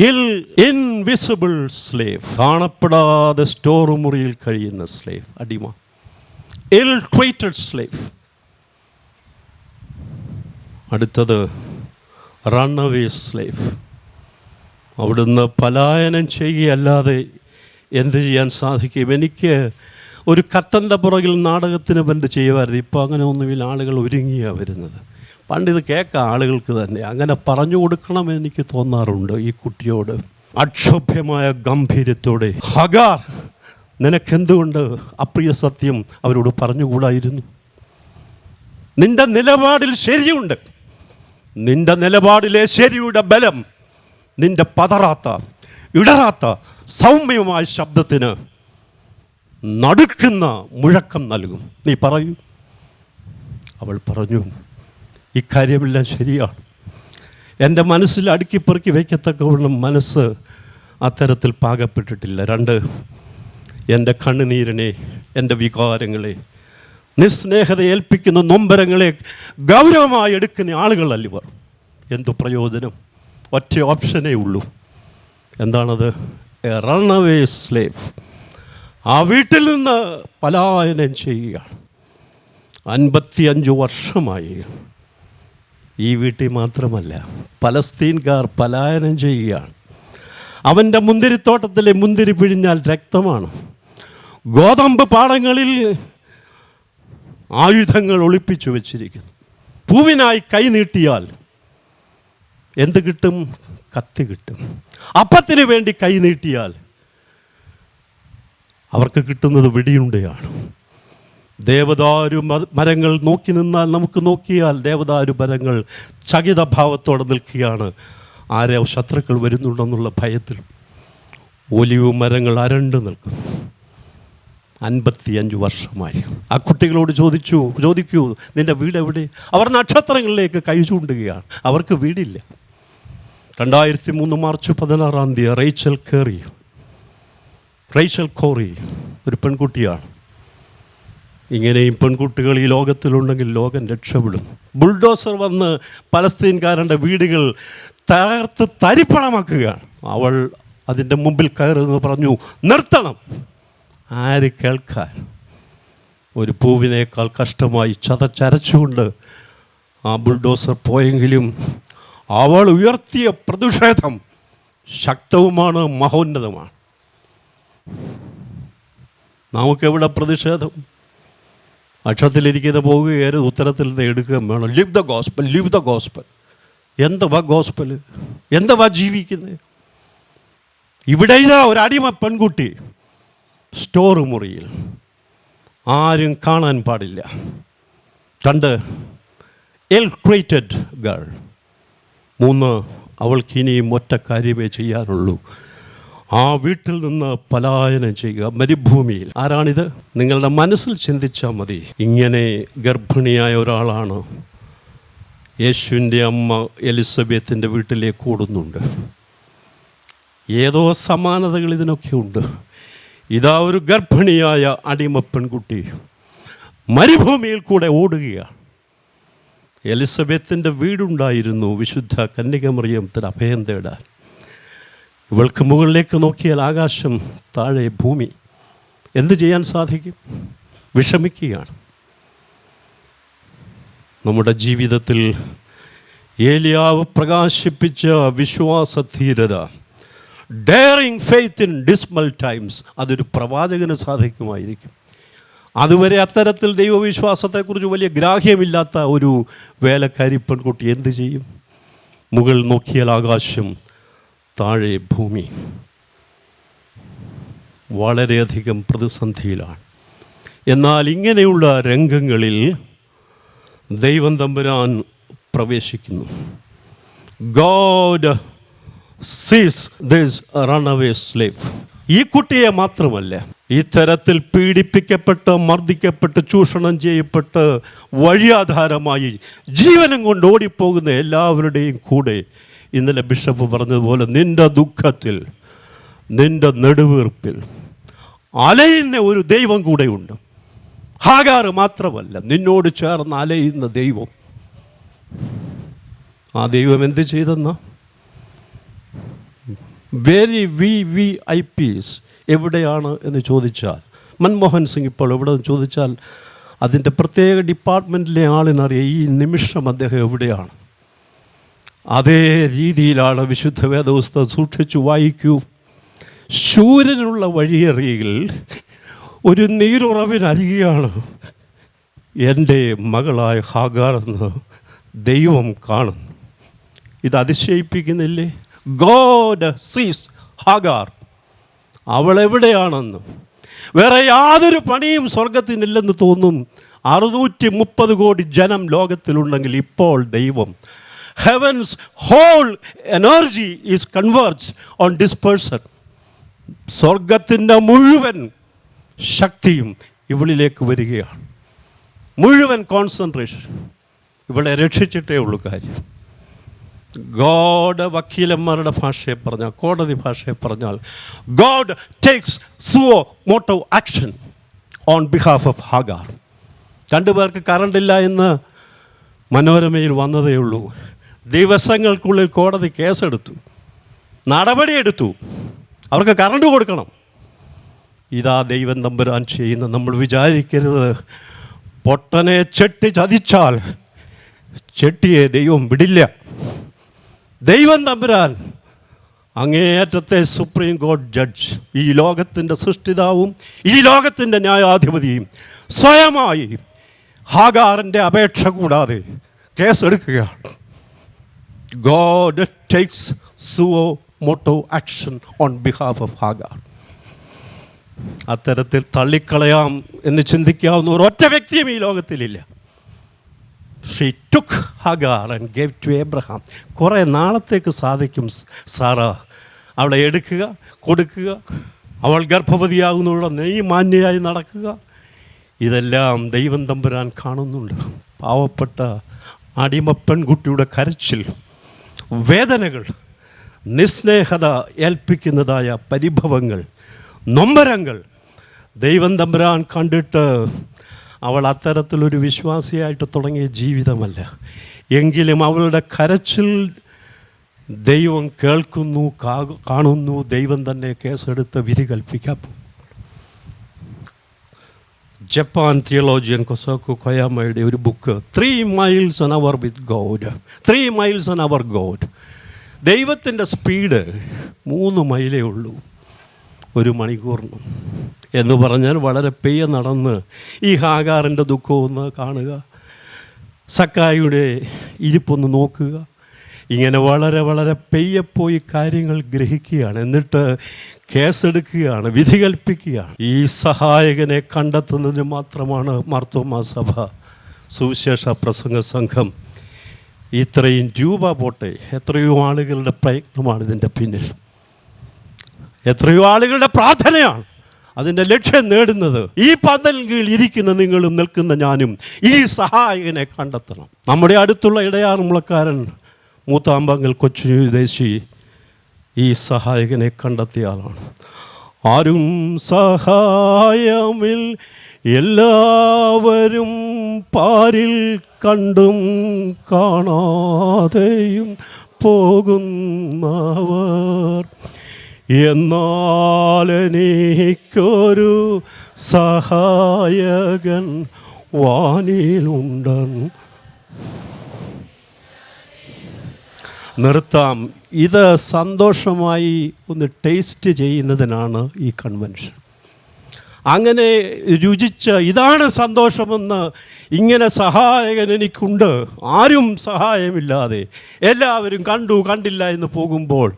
ഇൻവിസിബിൾ സ്ലേവ്, കാണപ്പെടാതെ സ്റ്റോർ മുറിയിൽ കഴിയുന്ന സ്ലേവ്, അടിമ. ഇൽ ട്രീറ്റഡ് സ്ലേവ്. അടുത്തത് റണ്ണവേ സ്ലേവ്. അവിടുന്ന് പലായനം ചെയ്യുകയല്ലാതെ എന്ത് ചെയ്യാൻ സാധിക്കും? എനിക്ക് ഒരു കർട്ടൻ്റെ പുറകിൽ നാടകത്തിന് പണ്ട് ചെയ്യുമായിരുന്നു. ഇപ്പോൾ അങ്ങനെ ഒന്നുമില്ല, ആളുകൾ ഒരുങ്ങിയാണ് വരുന്നത്. പണ്ട് ഇത് കേൾക്കാം ആളുകൾക്ക് തന്നെ. അങ്ങനെ പറഞ്ഞു കൊടുക്കണമെന്ന് എനിക്ക് തോന്നാറുണ്ട് ഈ കുട്ടിയോട്. അക്ഷോഭ്യമായ ഗംഭീര്യത്തോടെ, ഹഗാർ, നിനക്കെന്തുകൊണ്ട് അപ്രിയ സത്യം അവരോട് പറഞ്ഞുകൂടായിരുന്നു? നിന്റെ നിലപാടിൽ ശരിയുണ്ട്. നിന്റെ നിലപാടിലെ ശരിയുടെ ബലം നിന്റെ പതറാത്ത, ഇടറാത്ത, സൗമ്യമായ ശബ്ദത്തിന് നടുക്കുന്ന മുഴക്കം നൽകും. നീ പറയൂ. അവൾ പറഞ്ഞു, ഇക്കാര്യമെല്ലാം ശരിയാണ്. എൻ്റെ മനസ്സിൽ അടുക്കിപ്പെറുക്കി വയ്ക്കത്തക്കവണ്ണം മനസ്സ് അത്തരത്തിൽ പാകപ്പെട്ടിട്ടില്ല. 2, എൻ്റെ കണ്ണുനീരിനെ, എൻ്റെ വികാരങ്ങളെ, നിസ്നേഹത ഏൽപ്പിക്കുന്ന നൊമ്പരങ്ങളെ ഗൗരവമായി എടുക്കുന്ന ആളുകളല്ലിവർ. എന്തു പ്രയോജനം? ഒറ്റ ഓപ്ഷനേ ഉള്ളൂ. എന്താണത്? A runaway slave. ആ വീട്ടിൽ നിന്ന് പലായനം ചെയ്യുകയാണ്. 55 വർഷമായി. ഈ വീട്ടിൽ മാത്രമല്ല, പലസ്തീൻകാർ പലായനം ചെയ്യുകയാണ്. അവൻ്റെ മുന്തിരിത്തോട്ടത്തിലെ മുന്തിരി പിഴിഞ്ഞാൽ രക്തമാണ്. ഗോതമ്പ് പാടങ്ങളിൽ ആയുധങ്ങൾ ഒളിപ്പിച്ചു വച്ചിരിക്കുന്നു. പൂവിനായി കൈ നീട്ടിയാൽ എന്ത് കിട്ടും? കത്തി കിട്ടും. അപ്പത്തിന് വേണ്ടി കൈ നീട്ടിയാൽ അവർക്ക് കിട്ടുന്നത് വെടിയുണ്ടയാണ്. ദേവദാരു മരങ്ങൾ നോക്കി നിന്നാൽ, നമുക്ക് നോക്കിയാൽ ദേവദാരു മരങ്ങൾ ചകിതഭാവത്തോടെ നിൽക്കുകയാണ്. ആരെ ശത്രുക്കൾ വരുന്നുണ്ടെന്നുള്ള ഭയത്തിൽ. ഒലിവ് മരങ്ങൾ അരണ്ട് നിൽക്കുന്നു. 55 വർഷമായി. ആ കുട്ടികളോട് ചോദിക്കൂ, നിൻ്റെ വീട് എവിടെ? അവർ നക്ഷത്രങ്ങളിലേക്ക് കൈ ചൂണ്ടുകയാണ്. അവർക്ക് വീടില്ല. 2003 മാർച്ച് 16 റേച്ചൽ കോറി ഒരു പെൺകുട്ടിയാണ്. ഇങ്ങനെയും പെൺകുട്ടികൾ ഈ ലോകത്തിലുണ്ടെങ്കിൽ ലോകം രക്ഷപ്പെടും. ബുൾഡോസർ വന്ന് പലസ്തീൻകാരൻ്റെ വീടുകൾ തകർത്ത് തരിപ്പണമാക്കുകയാണ്. അവൾ അതിൻ്റെ മുമ്പിൽ കയറുന്നത് പറഞ്ഞു, നിർത്തണം. ആര് കേൾക്കാൻ? ഒരു പൂവിനേക്കാൾ കഷ്ടമായി ചതച്ചരച്ചുകൊണ്ട് ആ ബുൾഡോസർ പോയെങ്കിലും അവൾ ഉയർത്തിയ പ്രതിഷേധം ശക്തവുമാണ്, മഹോന്നതമാണ്. നമുക്കെവിടെ പ്രതിഷേധം? അക്ഷത്തിലിരിക്കുന്ന പോവുകയായിരുന്നു, ഉത്തരത്തിൽ നിന്ന് എടുക്കുകയും വേണം. Live the gospel, live the gospel. എന്തുവാ ഗോസ്പൽ? എന്തുവാ ജീവിക്കുന്നത്? ഇവിടെ ഇതാ ഒരു അടിമ പെൺകുട്ടി സ്റ്റോർ മുറിയിൽ, ആരും കാണാൻ പാടില്ല. 2, ഇൽ-ട്രീറ്റഡ് ഗേൾ. 3, അവൾക്ക് ഇനിയും ഒറ്റ കാര്യമേ ചെയ്യാനുള്ളൂ, ആ വീട്ടിൽ നിന്ന് പലായനം ചെയ്യുക മരുഭൂമിയിൽ. ആരാണിത്? നിങ്ങളുടെ മനസ്സിൽ ചിന്തിച്ചാൽ മതി. ഇങ്ങനെ ഗർഭിണിയായ ഒരാളാണ്. യേശുവിൻ്റെ അമ്മ എലിസബത്തിൻ്റെ വീട്ടിലേക്ക് ഓടുന്നുണ്ട്. ഏതോ സമാനതകൾ ഇതിനൊക്കെ ഉണ്ട്. ഇതാ ഒരു ഗർഭിണിയായ അടിമ പെൺകുട്ടി മരുഭൂമിയിൽ കൂടെ ഓടുകയാണ്. എലിസബത്തിൻ്റെ വീടുണ്ടായിരുന്നു വിശുദ്ധ കന്യകമറിയത്തിന് അഭയം തേടാൻ. ഇവൾക്ക് മുകളിലേക്ക് നോക്കിയാൽ ആകാശം, താഴെ ഭൂമി. എന്ത് ചെയ്യാൻ സാധിക്കും? വിഷമിക്കുകയാണ്. നമ്മുടെ ജീവിതത്തിൽ ഏലിയാവ് പ്രകാശിപ്പിച്ച വിശ്വാസധീരത, daring faith in dismal times, അതൊരു പ്രവാചകന് സാധിക്കുമായിരിക്കും. അതുവരെ അത്തരത്തിൽ ദൈവവിശ്വാസത്തെക്കുറിച്ച് വലിയ ഗ്രാഹ്യമില്ലാത്ത ഒരു വേലക്കാരി പെൺകുട്ടി എന്ത് ചെയ്യും? മുകളിൽ നോക്കിയാൽ ആകാശം, താഴെ ഭൂമി. വളരെയധികം പ്രതിസന്ധിയിലാണ്. എന്നാൽ ഇങ്ങനെയുള്ള രംഗങ്ങളിൽ ദൈവം തമ്പുരാൻ പ്രവേശിക്കുന്നു. ഗോഡ് സീസ് ദിസ് റൺഅവേ സ്ലേവ്. ഈ കുട്ടിയെ മാത്രമല്ല, ഈ തരത്തിൽ പീഡിപ്പിക്കപ്പെട്ട്, മർദ്ദിക്കപ്പെട്ട്, ചൂഷണം ചെയ്യപ്പെട്ട്, വഴിയാധാരമായി ജീവനം കൊണ്ട് ഓടിപ്പോകുന്ന എല്ലാവരുടെയും കൂടെ ഇന്നലെ ബിഷപ്പ് പറഞ്ഞതുപോലെ നിൻ്റെ ദുഃഖത്തിൽ, നിൻ്റെ നെടുവീർപ്പിൽ അലയുന്ന ഒരു ദൈവം കൂടെയുണ്ട്. ഹാഗാർ മാത്രമല്ല, നിന്നോട് ചേർന്ന് അലയുന്ന ദൈവം. ആ ദൈവം എന്ത് ചെയ്തെന്ന VVIPs എവിടെയാണ് എന്ന് ചോദിച്ചാൽ, മൻമോഹൻ സിംഗ് ഇപ്പോൾ എവിടെ ചോദിച്ചാൽ അതിൻ്റെ പ്രത്യേക ഡിപ്പാർട്ട്മെൻറ്റിലെ ആളിനറിയാം ഈ നിമിഷം അദ്ദേഹം എവിടെയാണ്. അതേ രീതിയിലാണ് വിശുദ്ധ വേദപുസ്തകം. സൂക്ഷിച്ചു വായിക്കൂ. ശൂരനുള്ള വഴിയറിയിൽ ഒരു നീരുറവിനരികെയാണ് എൻ്റെ മകളായ ഹാഗാർ എന്ന് ദൈവം കാണുന്നു. ഇത് അതിശയിപ്പിക്കുന്നില്ലേ? ഗോഡ് സീസ് ഹാഗാർ. അവൾ എവിടെയാണെന്ന്. വേറെ യാതൊരു പണിയും സ്വർഗത്തിനില്ലെന്ന് തോന്നും. 630 കോടി ജനം ലോകത്തിലുണ്ടെങ്കിൽ ഇപ്പോൾ ദൈവം heavens whole energy is converge on this person. സ്വർഗത്തിൻ്റെ മുഴുവൻ ശക്തിയും ഇവളിലേക്ക് വരികയാണ്. മുഴുവൻ കോൺസെൻട്രേഷൻ ഇവളെ രക്ഷിച്ചിട്ടേ ഉള്ളൂ കാര്യം. ഗോഡ്, വക്കീലന്മാരുടെ ഭാഷയെ പറഞ്ഞാൽ, കോടതി ഭാഷയെ പറഞ്ഞാൽ, God takes suo motu action on behalf of Hagar. 2 പേർക്ക് കറണ്ടില്ല എന്ന് മനോരമയിൽ വന്നതേ ഉള്ളൂ. ദിവസങ്ങൾക്കുള്ളിൽ കോടതി കേസെടുത്തു, നടപടിയെടുത്തു. അവർക്ക് കറണ്ട് കൊടുക്കണം. ഇതാ ദൈവം തമ്പുരാൻ ചെയ്യുന്ന. നമ്മൾ വിചാരിക്കരുത് പൊട്ടനെ ചെട്ടി ചതിച്ചാൽ ചെട്ടിയെ ദൈവം വിടില്ല. ദൈവം തമ്പുരാൻ അങ്ങേയറ്റത്തെ സുപ്രീം കോടതി ജഡ്ജ്, ഈ ലോകത്തിൻ്റെ സൃഷ്ടിതാവും ഈ ലോകത്തിൻ്റെ ന്യായാധിപതിയും സ്വയമായി ഹാഗാറിൻ്റെ അപേക്ഷ കൂടാതെ കേസെടുക്കുകയാണ്. God takes suo motu action on behalf of Hagar. അത്തരത്തിൽ തള്ളിക്കളയാം എന്ന് ചിന്തിക്കാവുന്ന ഒരൊറ്റ വ്യക്തിയും ഈ ലോകത്തിലില്ല. She took Hagar and gave to Abraham. കുറേ നാളത്തേക്ക് സാധിക്കും സാറ അവളെ എടുക്കുക, കൊടുക്കുക, അവൾ ഗർഭവതിയാകുന്നുള്ള മാന്യയായി നടക്കുക. ഇതെല്ലാം ദൈവം തമ്പുരാൻ കാണുന്നുണ്ട്. പാവപ്പെട്ട അടിമ പെൺകുട്ടിയുടെ കരച്ചിൽ, വേദനകൾ, നിസ്നേഹത ഏൽപ്പിക്കുന്നതായ പരിഭവങ്ങൾ, നൊമ്പരങ്ങൾ ദൈവം തമ്പുരാൻ കണ്ടിട്ട് അവൾ അത്തരത്തിലൊരു വിശ്വാസിയായിട്ട് തുടങ്ങിയ ജീവിതമല്ല. എങ്കിലും അവളുടെ കരച്ചിൽ ദൈവം കേൾക്കുന്നു, കാണുന്നു. ദൈവം തന്നെ കേസെടുത്ത് വിധി കൽപ്പിക്കാൻ പോകും. ജപ്പാൻ തിയോളജിയൻ കൊസോക്കോ കൊയാമയുടെ ഒരു book, 3 miles an hour with God. 3 miles an hour God. ദൈവത്തിൻ്റെ സ്പീഡ് 3 മൈലേ ഉള്ളൂ 1 മണിക്കൂറിന് എന്ന് പറഞ്ഞാൽ വളരെ പെയ്യ നടന്ന് ഈ ഹാഗാറിൻ്റെ ദുഃഖമൊന്ന് കാണുക, സക്കായിയുടെ ഇരിപ്പൊന്ന് നോക്കുക. ഇങ്ങനെ വളരെ വളരെ പെയ്യപ്പോയി കാര്യങ്ങൾ ഗ്രഹിക്കുകയാണ്. എന്നിട്ട് കേസെടുക്കുകയാണ്, വിധി കൽപ്പിക്കുകയാണ്. ഈ സഹായകനെ കണ്ടെത്തുന്നതിന് മാത്രമാണ് മാർത്തോമാ സഭ, സുവിശേഷ പ്രസംഗ സംഘം ഇത്രയും രൂപ പോട്ടെ, എത്രയോ ആളുകളുടെ പ്രയത്നമാണ് ഇതിൻ്റെ പിന്നിൽ, എത്രയോ ആളുകളുടെ പ്രാർത്ഥനയാണ് അതിൻ്റെ ലക്ഷ്യം നേടുന്നത്. ഈ പന്തലിൻ കീഴിൽ ഇരിക്കുന്ന നിങ്ങളും നിൽക്കുന്ന ഞാനും ഈ സഹായകനെ കണ്ടെത്തണം. നമ്മുടെ അടുത്തുള്ള ഇടയാറുമുളക്കാരൻ മൂത്താമ്പങ്കൽ കൊച്ചു ദേശി ഈ സഹായകനെ കണ്ടെത്തിയ ആളാണ്. ആരും സഹായമിൽ എല്ലാവരും പാരിൽ കണ്ടും കാണാതെയും പോകുന്നവർ, എന്നാലെനിക്കൊരു സഹായകൻ വാനിലുണ്ടെന്ന്. നിർത്താം. ഇത് സന്തോഷമായി ഒന്ന് ടേസ്റ്റ് ചെയ്യുന്നതിനാണ് ഈ കൺവെൻഷൻ. അങ്ങനെ രുചിച്ച് ഇതാണ് സന്തോഷമെന്ന്, ഇങ്ങനെ സഹായകൻ എനിക്കുണ്ട്, ആരും സഹായമില്ലാതെ എല്ലാവരും കണ്ടു കണ്ടില്ല എന്ന് പോകുമ്പോൾ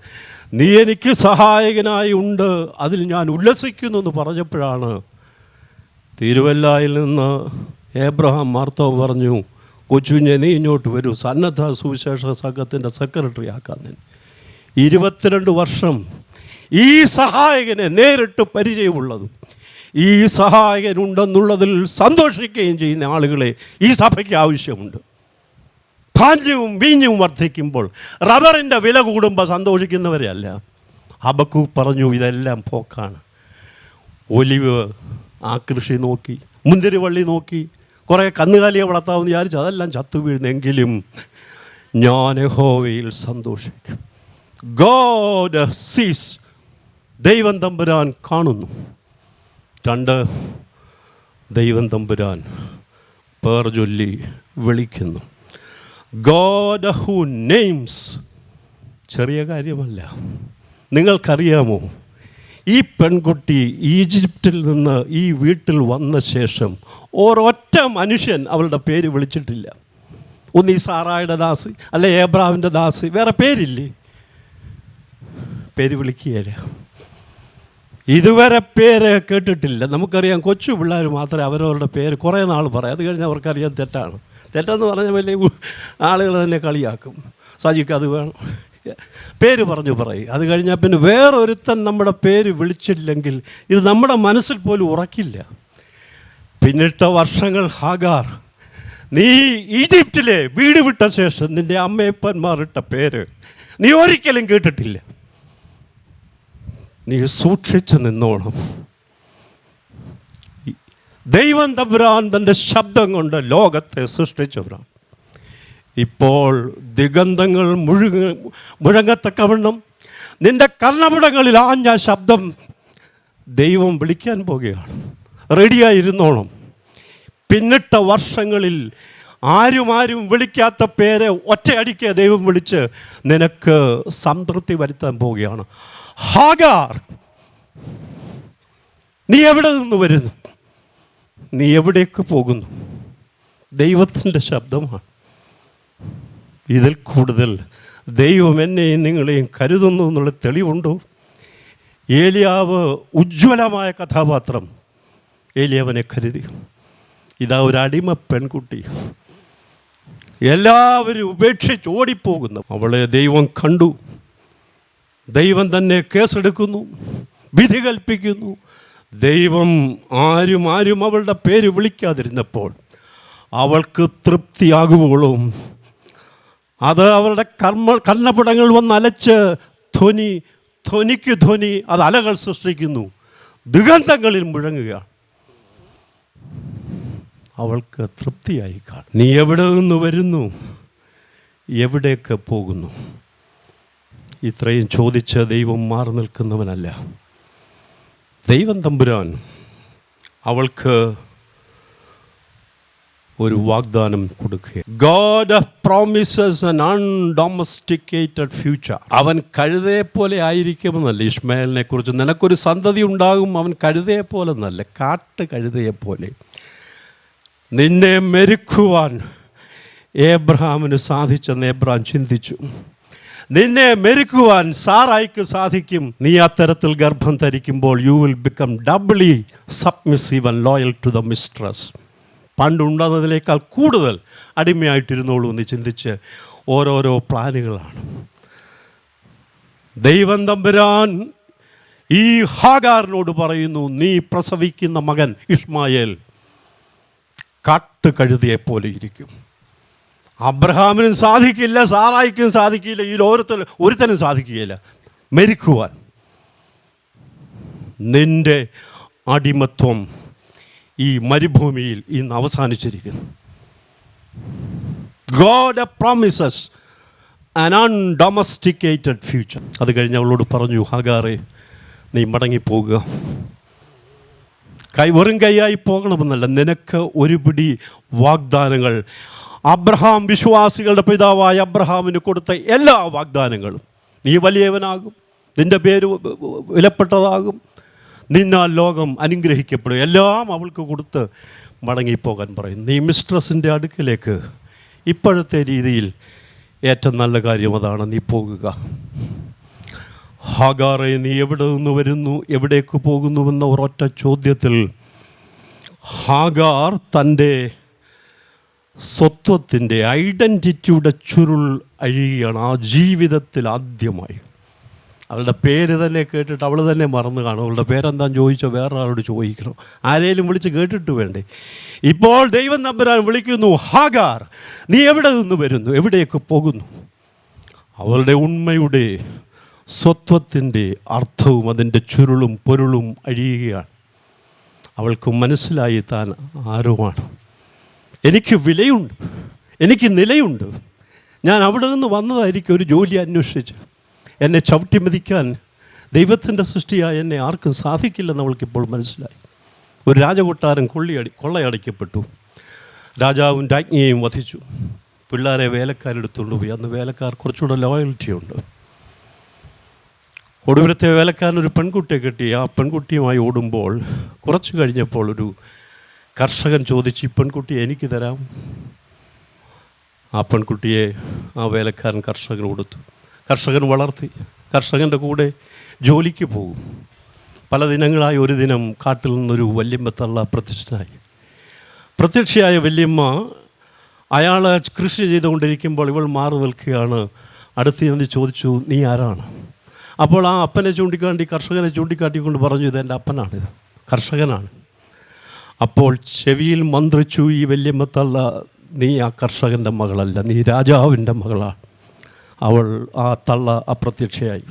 നീ എനിക്ക് സഹായകനായി ഉണ്ട്, അതിൽ ഞാൻ ഉല്ലസിക്കുന്നു എന്ന് പറഞ്ഞപ്പോഴാണ് തിരുവല്ലയിൽ നിന്ന് ഏബ്രഹാം മാർത്തോം പറഞ്ഞു, കൊച്ചുഞ്ഞെ നീ ഇങ്ങോട്ട് വരൂ, സന്നദ്ധ സുവിശേഷ സംഘത്തിൻ്റെ സെക്രട്ടറി ആക്കാൻ. 22 വർഷം ഈ സഹായകനെ നേരിട്ട് പരിചയമുള്ളതും ഈ സഹായകനുണ്ടെന്നുള്ളതിൽ സന്തോഷിക്കുകയും ചെയ്യുന്ന ആളുകളെ ഈ സഭയ്ക്ക് ആവശ്യമുണ്ട്. ധാന്യവും വീഞ്ഞും വർദ്ധിക്കുമ്പോൾ റബ്ബറിൻ്റെ വില കൂടുമ്പോൾ സന്തോഷിക്കുന്നവരെ അല്ല. ഹബക്കൂക്ക് പറഞ്ഞു ഇതെല്ലാം പോക്കാണ്. ഒലിവ് ആ കൃഷി നോക്കി, മുന്തിരിവള്ളി നോക്കി, കുറേ കന്നുകാലിയെ വളർത്താമെന്ന് വിചാരിച്ചു, അതെല്ലാം ചത്തു വീഴുന്നെങ്കിലും ഞാൻ യഹോവയിൽ സന്തോഷിക്കും. ഗോഡ് സീസ്, ദൈവം തമ്പുരാൻ കാണുന്നു. 2, ദൈവം തമ്പുരാൻ പേർ ചൊല്ലി വിളിക്കുന്നു. ഗോഡ് ഹു നെയിംസ്, ചെറിയ കാര്യമല്ല. നിങ്ങൾക്കറിയാമോ ഈ പെൺകുട്ടി ഈജിപ്തിൽ നിന്ന് ഈ വീട്ടിൽ വന്ന ശേഷം ഒരൊറ്റ മനുഷ്യൻ അവളുടെ പേര് വിളിച്ചിട്ടില്ല. ഒന്ന് ഈ സാറായുടെ ദാസ്, അല്ലെ ഏബ്രാഹിമിൻ്റെ ദാസ്, വേറെ പേരില്ലേ? പേര് വിളിക്കുകയില്ല. ഇതുവരെ പേര് കേട്ടിട്ടില്ല. നമുക്കറിയാം കൊച്ചു പിള്ളേർ മാത്രമേ അവരവരുടെ പേര് കുറേ നാൾ പറയും. അത് കഴിഞ്ഞ് അവർക്കറിയാം തെറ്റാണ്. തെറ്റെന്ന് പറഞ്ഞാൽ വലിയ ആളുകൾ തന്നെ കളിയാക്കും. സജിക്ക് അത് വേണം, പേര് പറഞ്ഞു പറയും. അത് കഴിഞ്ഞാൽ പിന്നെ വേറൊരുത്തൻ നമ്മുടെ പേര് വിളിച്ചില്ലെങ്കിൽ ഇത് നമ്മുടെ മനസ്സിൽ പോലും ഉറക്കില്ല. പിന്നിട്ട വർഷങ്ങൾ ഹാഗാർ, നീ ഈജിപ്തിലെ വീട് വിട്ട ശേഷം നിൻ്റെ അമ്മയപ്പന്മാരിട്ട പേര് നീ ഒരിക്കലും കേട്ടിട്ടില്ല. നീ സൂക്ഷിച്ചു നിന്നോണം. ദൈവം തമ്പുരാൻ തൻ്റെ ശബ്ദം കൊണ്ട് ലോകത്തെ സൃഷ്ടിച്ചവരാണ്. ഇപ്പോൾ ദിഗന്ധങ്ങൾ മുഴങ്ങത്തക്കവണ്ണം നിൻ്റെ കർണപുടങ്ങളിൽ ആഞ്ഞ ശബ്ദം ദൈവം വിളിക്കാൻ പോകുകയാണ്. റെഡിയായിരുന്നോണം. പിന്നിട്ട വർഷങ്ങളിൽ ആരും വിളിക്കാത്ത പേര് ഒറ്റയടിക്ക് ദൈവം വിളിച്ച് നിനക്ക് സംതൃപ്തി വരുത്താൻ പോവുകയാണ്. ഹാഗാർ, നീ എവിടെ നിന്ന് വരുന്നു? നീ എവിടേക്ക് പോകുന്നു? ദൈവത്തിൻ്റെ ശബ്ദമാണ്. ഇതിൽ കൂടുതൽ ദൈവം എന്നെയും നിങ്ങളെയും കരുതുന്നു എന്നുള്ള തെളിവുണ്ടോ? ഏലിയാവ് ഉജ്ജ്വലമായ കഥാപാത്രം. ഏലിയാവിനെ കരുതി. ഇതാ ഒരു അടിമ പെൺകുട്ടി, എല്ലാവരും ഉപേക്ഷിച്ച് ഓടിപ്പോകുന്നു. അവളെ ദൈവം കണ്ടു. ദൈവം തന്നെ കേസെടുക്കുന്നു, വിധി കൽപ്പിക്കുന്നു. ദൈവം ആരും അവളുടെ പേര് വിളിക്കാതിരുന്നപ്പോൾ അവൾക്ക് തൃപ്തിയാകുവോളും അത് അവളുടെ കർണപുടങ്ങൾ വന്ന് അലച്ച് ധ്വനിക്ക് ധ്വനി, അത് അലകൾ സൃഷ്ടിക്കുന്നു, ദിഗന്ധങ്ങളിൽ മുഴങ്ങുകയാണ്. അവൾക്ക് തൃപ്തിയായി കാണും. നീ എവിടെ നിന്ന് വരുന്നു? എവിടേക്ക് പോകുന്നു? ഇത്രയും ചോദിച്ച ദൈവം മാറി നിൽക്കുന്നവനല്ല. ദൈവം തമ്പുരാൻ അവൾക്ക് ഒരു വാഗ്ദാനം കൊടുക്കുക. God promises an undomesticated future. അവൻ കഴുതയെ പോലെ ആയിരിക്കുമെന്നല്ല ഇഷ്മായേലിനെ കുറിച്ച്. നിനക്കൊരു സന്തതി ഉണ്ടാകും, അവൻ കഴുതയെ പോലെ എന്നല്ല, കാട്ട് കഴുതയെ പോലെ. നിന്നെ മെരുക്കുവാൻ ഏബ്രഹാമിന് സാധിച്ചെന്ന് ഏബ്രഹാം ചിന്തിച്ചു. നിന്നെ മെരുക്കുവാൻ സാറായിക്ക് സാധിക്കും. നീ അത്തരത്തിൽ ഗർഭം ധരിക്കുമ്പോൾ you will become doubly submissive and loyal to the mistress. പണ്ടുണ്ടാകുന്നതിനേക്കാൾ കൂടുതൽ അടിമയായിട്ടിരുന്നോളൂ എന്ന് ചിന്തിച്ച് ഓരോരോ പ്ലാനുകളാണ്. ദൈവം തമ്പുരാൻ ഈ ഹാഗാറിനോട് പറയുന്നു, നീ പ്രസവിക്കുന്ന മകൻ ഇഷ്മായേൽ കാട്ട് കഴുതയെപ്പോലെ ഇരിക്കും. അബ്രഹാമിനും സാധിക്കില്ല, സാറായിക്കും സാധിക്കില്ല, ഈ ഒരുത്തനും സാധിക്കുകയില്ല മരിക്കുവാൻ. നിൻ്റെ അടിമത്വം ഈ മരുഭൂമിയിൽ ഇന്ന് അവസാനിച്ചിരിക്കുന്നു. God promises an undomesticated future. അത് കഴിഞ്ഞ് അവളോട് പറഞ്ഞു, ഹാഗാറേ, നീ മടങ്ങിപ്പോകുക. വെറും കൈയായി പോകണമെന്നല്ല, നിനക്ക് ഒരു പിടി വാഗ്ദാനങ്ങൾ, അബ്രഹാം വിശ്വാസികളുടെ പിതാവായ അബ്രഹാമിന് കൊടുത്ത എല്ലാ വാഗ്ദാനങ്ങളും. നീ വലിയവനാകും, നിൻ്റെ പേര് വിലപ്പെട്ടതാകും, നിന്നാൽ ലോകം അനുഗ്രഹിക്കപ്പെടും, എല്ലാം അവൾക്ക് കൊടുത്ത് മടങ്ങിപ്പോകാൻ പറയും. നീ മിസ്ട്രസിൻ്റെ അടുക്കലേക്ക് ഇപ്പോഴത്തെ രീതിയിൽ ഏറ്റവും നല്ല കാര്യം അതാണ്, നീ പോകുക. ഹാഗാറെ, നീ എവിടെ നിന്ന് വരുന്നു, എവിടേക്ക് പോകുന്നുവെന്ന ഒരൊറ്റ ചോദ്യത്തിൽ ഹാഗാർ തൻ്റെ സ്വത്വത്തിൻ്റെ ഐഡൻറ്റിറ്റിയുടെ ചുരുൾ അഴിയുകയാണ്. ആ ജീവിതത്തിൽ ആദ്യമായി അവളുടെ പേര് തന്നെ കേട്ടിട്ട് അവൾ തന്നെ മറന്നു കാണും. അവളുടെ പേരെന്താന്ന് ചോദിച്ചോ വേറൊരാളോട് ചോദിക്കണം, ആരെയും വിളിച്ച് കേട്ടിട്ട് വേണ്ടേ. ഇപ്പോൾ ദൈവം തമ്പുരാൻ വിളിക്കുന്നു, ഹാഗാർ, നീ എവിടെ നിന്ന് വരുന്നു, എവിടേക്ക് പോകുന്നു? അവളുടെ ഉണ്മയുടെ സ്വത്വത്തിൻ്റെ അർത്ഥവും അതിൻ്റെ ചുരുളും പൊരുളും അഴിയുകയാണ്. അവൾക്ക് മനസ്സിലായി താൻ ആരുമാണ്. എനിക്ക് വിലയുണ്ട്, എനിക്ക് നിലയുണ്ട്. ഞാൻ അവിടെ നിന്ന് വന്നതായിരിക്കും ഒരു ജോലി അന്വേഷിച്ച്. എന്നെ ചവിട്ടിമതിക്കാൻ ദൈവത്തിൻ്റെ സൃഷ്ടിയായ എന്നെ ആർക്കും സാധിക്കില്ലെന്ന് അവൾക്കിപ്പോൾ മനസ്സിലായി. ഒരു രാജകൊട്ടാരം കൊള്ളയടിക്കപ്പെട്ടു. രാജാവും രാജ്ഞിയെയും വധിച്ചു. പിള്ളേരെ വേലക്കാരെടുത്തുകൊണ്ട് പോയി. അന്ന് വേലക്കാർ കുറച്ചുകൂടെ ലോയൽറ്റി ഉണ്ട്. ഒടുവിലത്തെ വേലക്കാരൻ ഒരു പെൺകുട്ടിയെ കിട്ടി. ആ പെൺകുട്ടിയുമായി ഓടുമ്പോൾ കുറച്ച് കഴിഞ്ഞപ്പോൾ ഒരു കർഷകൻ ചോദിച്ചു, ഈ പെൺകുട്ടിയെ എനിക്ക് തരാം. ആ പെൺകുട്ടിയെ ആ വേലക്കാരൻ കർഷകന് കൊടുത്തു. കർഷകൻ വളർത്തി. കർഷകൻ്റെ കൂടെ ജോലിക്ക് പോകും. പല ദിനങ്ങളായി ഒരു ദിനം കാട്ടിൽ നിന്നൊരു വല്യമ്മ തള്ള പ്രത്യക്ഷയായ വല്യമ്മ അയാൾ കൃഷി ചെയ്തുകൊണ്ടിരിക്കുമ്പോൾ ഇവൾ മാറി നിൽക്കുകയാണ്. അടുത്ത് ചെന്ന് ചോദിച്ചു, നീ ആരാണ്? അപ്പോൾ ആ അപ്പനെ ചൂണ്ടിക്കാട്ടി, കർഷകനെ ചൂണ്ടിക്കാട്ടിക്കൊണ്ട് പറഞ്ഞു, ഇതെൻ്റെ അപ്പനാണിത്, കർഷകനാണ്. അപ്പോൾ ചെവിയിൽ മന്ത്രിച്ചു ഈ വല്യമ്മ തള്ള, നീ ആ കർഷകൻ്റെ മകളല്ല, നീ രാജാവിൻ്റെ മകളാണ്. അവൾ ആ തള്ള അപ്രത്യക്ഷയായി.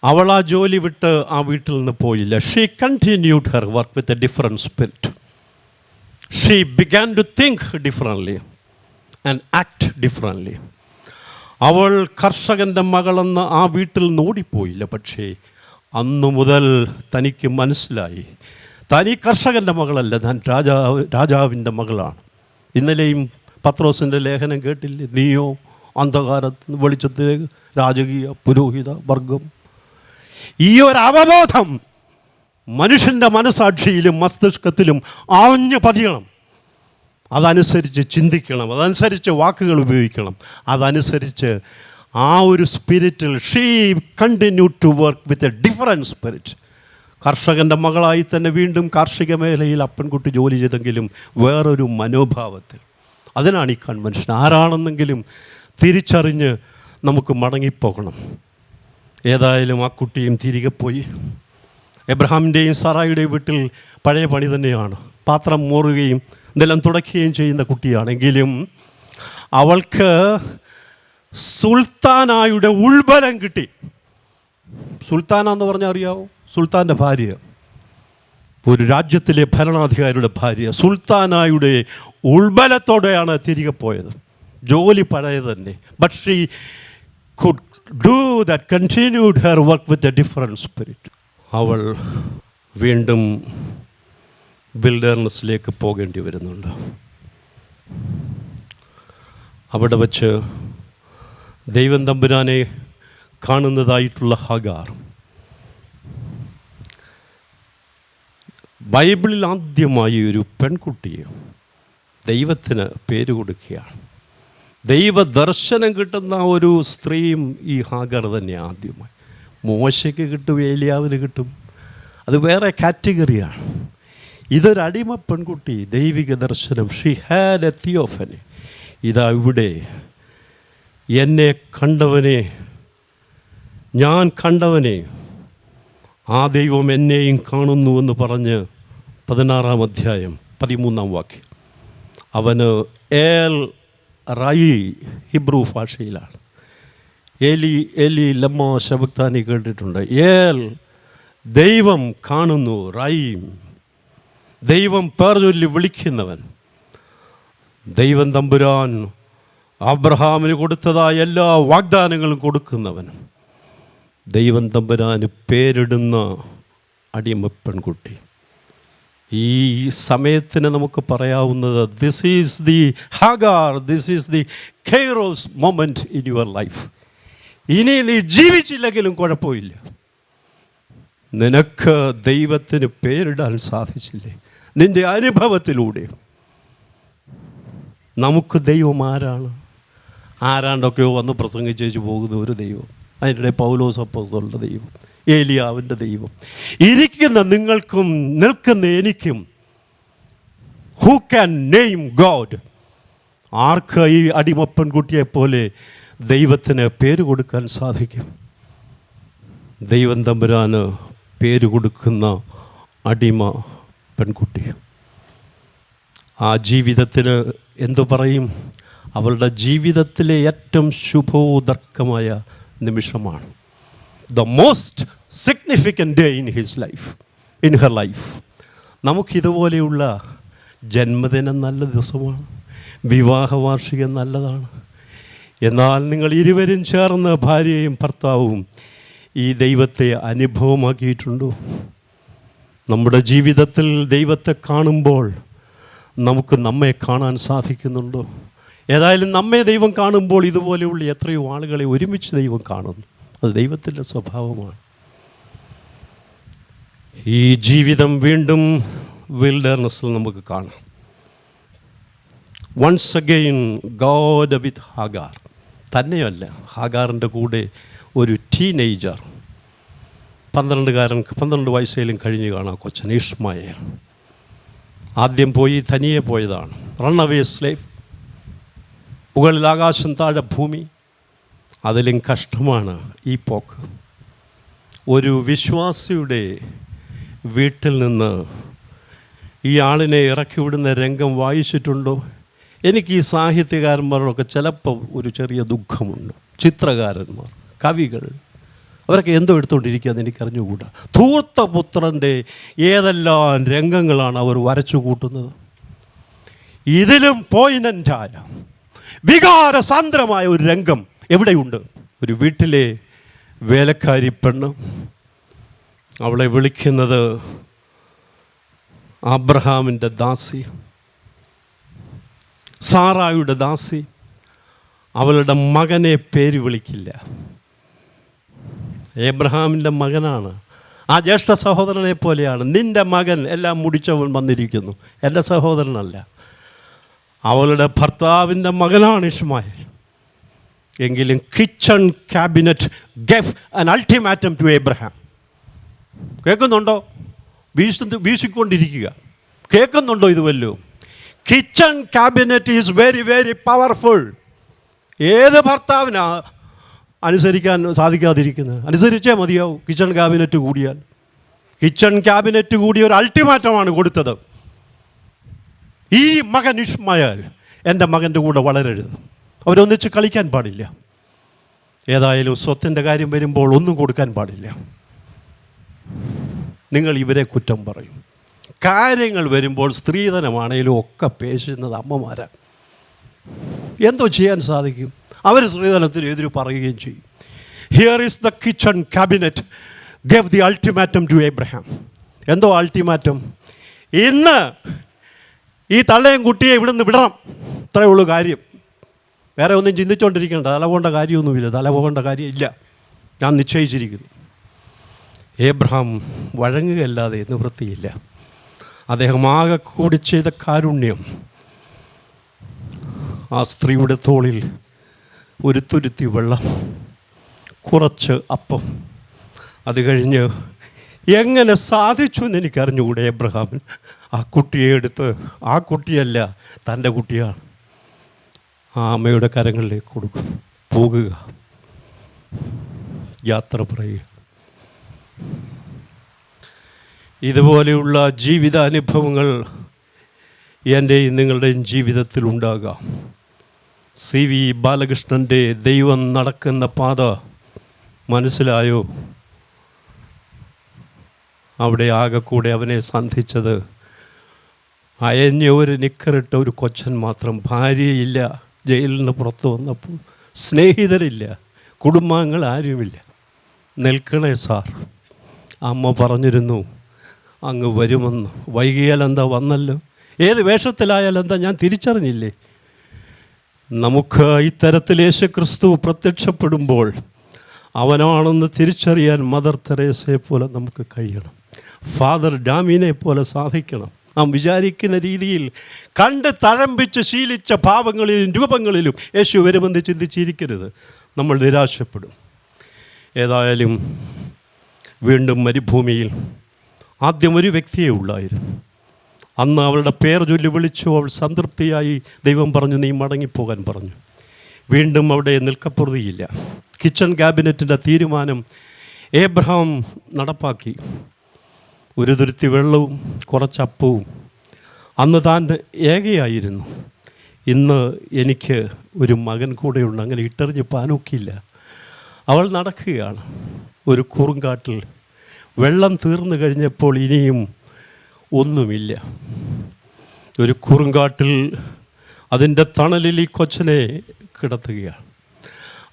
അവൾ ആ ജോലി വിട്ട് ആ വീട്ടിൽ നിന്ന് പോയില്ല. She continued her work with a different spirit. She began to think differently and act differently. അവൾ കർഷകൻ്റെ മകളെന്ന് ആ വീട്ടിൽ നിന്ന് ഓടിപ്പോയില്ല. പക്ഷേ അന്നു മുതൽ തനിക്ക് മനസ്സിലായി, താൻ ഈ കർഷകൻ്റെ മകളല്ല, ഞാൻ രാജാവിൻ്റെ മകളാണ്. ഇന്നലെയും പത്രോസിൻ്റെ ലേഖനം കേട്ടില്ലേ, നീയോ അന്ധകാര വെളിച്ചത്തിലേക്ക് രാജകീയ പുരോഹിത വർഗം. ഈ ഒരു അവബോധം മനുഷ്യൻ്റെ മനസാക്ഷിയിലും മസ്തിഷ്കത്തിലും ആഞ്ഞു പതിയണം. അതനുസരിച്ച് ചിന്തിക്കണം, അതനുസരിച്ച് വാക്കുകൾ ഉപയോഗിക്കണം, അതനുസരിച്ച് ആ ഒരു സ്പിരിറ്റിൽ she continue to work with a different spirit. കർഷകൻ്റെ മകളായി തന്നെ വീണ്ടും കാർഷിക മേഖലയിൽ അപ്പൻകുട്ടി ജോലി ചെയ്തെങ്കിലും വേറൊരു മനോഭാവത്തിൽ. അതിനാണ് ഈ കൺവെൻഷൻ. ആരാണെന്നെങ്കിലും തിരിച്ചറിഞ്ഞ് നമുക്ക് മടങ്ങിപ്പോകണം. ഏതായാലും ആ കുട്ടിയും തിരികെ പോയി. എബ്രഹാമിൻ്റെയും സാറായുടെയും വീട്ടിൽ പഴയ പണി തന്നെയാണ്. പാത്രം മോറുകയും നിലം തുടയ്ക്കുകയും ചെയ്യുന്ന കുട്ടിയാണെങ്കിലും അവൾക്ക് സുൽത്താനായുടെ ഉൾബലം കിട്ടി. സുൽത്താനാന്ന് പറഞ്ഞാൽ അറിയാവോ? സുൽത്താൻ്റെ ഭാര്യ, ഒരു രാജ്യത്തിലെ ഭരണാധികാരിയുടെ ഭാര്യ. സുൽത്താനായുടെ ഉൾബലത്തോടെയാണ് തിരികെ പോയത്. ജോലി പഴയത് തന്നെ. But she could do that, continued her work with a different spirit. അവൾ വീണ്ടും വിൽഡർനെസ്സിലേക്ക് പോകേണ്ടി വരുന്നുണ്ട്. അവിടെ വച്ച് ദൈവം തമ്പുരാനെ കാണുന്നതായിട്ടുള്ള ഹാഗാർ ബൈബിളിൽ ആദ്യമായി ഒരു പെൺകുട്ടിയെ ദൈവത്തിന് പേര് കൊടുക്കുകയാണ്. ദൈവദർശനം കിട്ടുന്ന ഒരു സ്ത്രീയും ഈ ഹാഗർ തന്നെ ആദ്യമായി. മോശയ്ക്ക് കിട്ടും, ഏലിയാവിന് കിട്ടും, അത് വേറെ കാറ്റഗറിയാണ്. ഇതൊരടിമ പെൺകുട്ടി, ദൈവിക ദർശനം. She had a theophany. ഇതാ ഇവിടെ എന്നെ കണ്ടവനെ, ഞാൻ കണ്ടവനെ, ആ ദൈവം എന്നെയും കാണുന്നുവെന്ന് പറഞ്ഞ് 16-ാം അധ്യായം 13-ാം വാക്യം. അവന് ഏൽ റായി ഹിബ്രു ഭാഷയിലാണ്. ഏലി ഏലി ലമ്മ ശബക്താനി കേട്ടിട്ടുണ്ട്. ഏൽ ദൈവം കാണുന്നു, റൈം ദൈവം പേർ ചൊല്ലി വിളിക്കുന്നവൻ. ദൈവം തമ്പുരാൻ അബ്രഹാമിന് കൊടുത്തതായ എല്ലാ വാഗ്ദാനങ്ങളും കൊടുക്കുന്നവൻ. ദൈവം തമ്പുരാന് പേരിടുന്ന അടിമ പെൺകുട്ടി. ഈ സമയത്തിന് നമുക്ക് പറയാവുന്നത്, this is the Hagar, this is the kairos moment in your life. ഇനി നീ ജീവിച്ചില്ലെങ്കിലും കുഴപ്പമില്ല, നിനക്ക് ദൈവത്തിന് പേരിടാൻ സാധിച്ചില്ലേ നിൻ്റെ അനുഭവത്തിലൂടെ. നമുക്ക് ദൈവം ആരാണ്ടൊക്കെയോ വന്ന് പ്രസംഗിച്ചേച്ച് പോകുന്ന ഒരു ദൈവം. അതിൻ്റെ പൗലോസ് അപ്പോസ്തലൻ്റെ ദൈവം, ഏലിയാവിൻ്റെ ദൈവം. ഇരിക്കുന്ന നിങ്ങൾക്കും നിൽക്കുന്ന എനിക്കും ഹൂ ക്യാൻ നെയിം ഗോഡ്? ആർക്ക് ഈ അടിമ പെൺകുട്ടിയെപ്പോലെ ദൈവത്തിന് പേര് കൊടുക്കാൻ സാധിക്കും? ദൈവം തമ്പുരാന് പേര് കൊടുക്കുന്ന അടിമ പെൺകുട്ടി. ആ ജീവിതത്തിന് എന്തു പറയും? അവളുടെ ജീവിതത്തിലെ ഏറ്റവും ശുഭോദർക്കമായ നിമിഷമാണ്. The most significant day in his life, in her life. നമുക്കിതുപോലെയുള്ള ജന്മദിനം നല്ല ദിവസമാണ്, വിവാഹ വാർഷികം നല്ലതാണ്. എന്നാൽ നിങ്ങൾ ഇരുവരും ചേർന്ന്, ഭാര്യയും ഭർത്താവും, ഈ ദൈവത്തെ അനുഭവമാക്കിയിട്ടുണ്ടോ? നമ്മുടെ ജീവിതത്തിൽ ദൈവത്തെ കാണുമ്പോൾ നമുക്ക് നമ്മെ കാണാൻ സാധിക്കുന്നുണ്ടോ? ഏതായാലും നമ്മെ ദൈവം കാണുമ്പോൾ ഇതുപോലെയുള്ള എത്രയോ ആളുകളെ ഒരുമിച്ച് ദൈവം കാണുന്നു. അത് ദൈവത്തിൻ്റെ സ്വഭാവമാണ്. ഈ ജീവിതം വീണ്ടും വിൽഡർനെസ്സിൽ നമുക്ക് കാണാം. Once again God with Hagar. തന്നെയല്ല, ഹാഗാറിൻ്റെ കൂടെ ഒരു ടീനേജർ, 12 വയസ്സേലും കഴിഞ്ഞ് കാണാം കൊച്ചൻ ഇഷ്മായേൽ. ആദ്യം പോയി തനിയെ പോയതാണ്, റണ്ണവേ സ്ലേവ്. മുകളിൽ ആകാശം, താഴെ ഭൂമി. അതിലും കഷ്ടമാണ് ഈ പോക്ക്. ഒരു വിശ്വാസിയുടെ വീട്ടിൽ നിന്ന് ഈ ആളിനെ ഇറക്കി വിടുന്ന രംഗം വായിച്ചിട്ടുണ്ടോ? എനിക്ക് ഈ സാഹിത്യകാരന്മാരോടൊക്കെ ചിലപ്പോൾ ഒരു ചെറിയ ദുഃഖമുണ്ട്. ചിത്രകാരന്മാർ, കവികൾ, അവരൊക്കെ എന്തോ എടുത്തുകൊണ്ടിരിക്കുകയെന്ന് എനിക്കറിഞ്ഞുകൂടാ. ധൂർത്തപുത്രൻ്റെ ഏതെല്ലാം രംഗങ്ങളാണ് അവർ വരച്ചു കൂട്ടുന്നത്. ഇതിലും പോയിനൻ്റായ വികാരസാന്ദ്രമായ ഒരു രംഗം എവിടെയുണ്ട്? ഒരു വീട്ടിലെ വേലക്കാരി പെണ്ണ്, അവളെ വിളിക്കുന്നത് അബ്രഹാമിൻ്റെ ദാസി, സാറായുടെ ദാസി. അവളുടെ മകനെ പേര് വിളിക്കില്ല. ഏബ്രഹാമിൻ്റെ മകനാണ്, ആ ജ്യേഷ്ഠ സഹോദരനെ പോലെയാണ്. നിൻ്റെ മകൻ എല്ലാം മുടിച്ചവൻ വന്നിരിക്കുന്നു, എൻ്റെ സഹോദരനല്ല. അവളുടെ ഭർത്താവിൻ്റെ മകനാണ് ഇഷ്മായേൽ. എങ്കിലും kitchen cabinet gave an ultimatum to Abraham. കേൾക്കുന്നുണ്ടോ? വീശിക്കൊണ്ടിരിക്കുക. കേൾക്കുന്നുണ്ടോ ഇത് വല്ലോ? Kitchen cabinet is very very powerful. ഏത് ഭർത്താവിനാ അനുസരിക്കാൻ സാധിക്കാതിരിക്കുന്നത്? അനുസരിച്ചേ മതിയാവും. കിച്ചൺ ക്യാബിനറ്റ് കൂടിയാൽ, കിച്ചൺ ക്യാബിനറ്റ് കൂടി ഒരു അൾട്ടിമാറ്റമാണ് കൊടുത്തത്. ഈ മകൻ ഇഷ്മായേൽ എൻ്റെ മകൻ്റെ കൂടെ വളരരുത്, അവരൊന്നിച്ച് കളിക്കാൻ പാടില്ല. ഏതായാലും സ്വത്തിൻ്റെ കാര്യം വരുമ്പോൾ ഒന്നും കൊടുക്കാൻ പാടില്ല. നിങ്ങൾ ഇവരെ കുറ്റം പറയും. കാര്യങ്ങൾ വരുമ്പോൾ സ്ത്രീധനമാണേലും ഒക്കെ പേശുന്നത് അമ്മമാരാണ്. എന്തോ ചെയ്യാൻ സാധിക്കും? അവർ സ്ത്രീധനത്തിന് എതിര് പറയുകയും ചെയ്യും. Here is the kitchen cabinet gave the ultimatum to Abraham. എന്തോ അൾട്ടിമാറ്റം? ഇന്ന് ഈ തള്ളയും കുട്ടിയെ ഇവിടുന്ന് വിടണം, ഇത്രയേ ഉള്ളൂ കാര്യം. വേറെ ഒന്നും ചിന്തിച്ചുകൊണ്ടിരിക്കേണ്ട. തല പോകേണ്ട കാര്യമൊന്നുമില്ല, തല പോകേണ്ട കാര്യമില്ല. ഞാൻ നിശ്ചയിച്ചിരിക്കുന്നു. ഏബ്രഹാം വഴങ്ങുകയല്ലാതെ നിവൃത്തിയില്ല. അദ്ദേഹം ആകെ കൂടി ചെയ്ത കാരുണ്യം, ആ സ്ത്രീയുടെ തോളിൽ ഒരു തുരുത്തി വെള്ളം, കുറച്ച് അപ്പം. അത് കഴിഞ്ഞ് എങ്ങനെ സാധിച്ചു എന്ന് എനിക്കറിഞ്ഞുകൂടെ ഏബ്രഹാമിന്. ആ കുട്ടിയെ എടുത്ത്, ആ കുട്ടിയല്ല തൻ്റെ കുട്ടിയാണ്, ആ അമ്മയുടെ കരങ്ങളിലേക്ക് കൊടുക്കും. പോകുക, യാത്ര പറയുക. ഇതുപോലെയുള്ള ജീവിതാനുഭവങ്ങൾ എൻ്റെയും നിങ്ങളുടെയും ജീവിതത്തിൽ ഉണ്ടാകാം. CV ബാലകൃഷ്ണൻ്റെ ദൈവം നടക്കുന്ന പാത മനസ്സിലായോ? അവിടെ ആകെ കൂടെ അവനെ സന്ധിച്ചത് അയഞ്ഞ ഒരു നിക്കറിട്ട ഒരു കൊച്ചൻ മാത്രം. ഭാര്യയില്ല, ജയിലിൽ നിന്ന് പുറത്ത് വന്നപ്പോൾ സ്നേഹിതരില്ല, കുടുംബാംഗങ്ങൾ ആരുമില്ല. നിൽക്കണേ സാർ, അമ്മ പറഞ്ഞിരുന്നു അങ്ങ് വരുമെന്ന്. വൈകിയാൽ എന്താ, വന്നല്ലോ. ഏത് വേഷത്തിലായാലും എന്താ, ഞാൻ തിരിച്ചറിഞ്ഞില്ലേ? നമുക്ക് ഇത്തരത്തിൽ യേശുക്രിസ്തു പ്രത്യക്ഷപ്പെടുമ്പോൾ അവനാണെന്ന് തിരിച്ചറിയാൻ മദർ തെരേസയെ പോലെ നമുക്ക് കഴിയണം. ഫാദർ ഡാമിനെ പോലെ സാധിക്കണം. നാം വിചാരിക്കുന്ന രീതിയിൽ കണ്ട് തഴമ്പിച്ച് ശീലിച്ച ഭാവങ്ങളിലും രൂപങ്ങളിലും യേശു വരുമെന്ന് ചിന്തിച്ചിരിക്കരുത്, നമ്മൾ നിരാശപ്പെടും. ഏതായാലും വീണ്ടും മരുഭൂമിയിൽ ആദ്യം ഒരു വ്യക്തിയെ ഉള്ളായിരുന്നു. അന്ന് അവളുടെ പേർ ചൊല്ലി വിളിച്ചു. അവൾ സംതൃപ്തിയായി. ദൈവം പറഞ്ഞു, നീ മടങ്ങിപ്പോകാൻ പറഞ്ഞു. വീണ്ടും അവിടെ നിൽക്കപ്പുറതിയില്ല. കിച്ചൺ ക്യാബിനറ്റിൻ്റെ തീരുമാനം ഏബ്രഹാം നടപ്പാക്കി. ഒരു തുരുത്തി വെള്ളവും കുറച്ചപ്പവും. അന്ന് താൻ ഏകയായിരുന്നു. ഇന്ന് എനിക്ക് ഒരു മകൻ കൂടെയുണ്ട്. അങ്ങനെ ഇട്ടെറിഞ്ഞ് പാനൂക്കിയില്ല. അവൾ നടക്കുകയാണ് ഒരു കുറുങ്കാട്ടിൽ. വെള്ളം തീർന്നു കഴിഞ്ഞപ്പോൾ ഇനിയും ഒന്നുമില്ല. ഒരു കുറുങ്കാട്ടിൽ അതിൻ്റെ തണലിൽ ഈ കൊച്ചനെ കിടത്തുകയാണ്.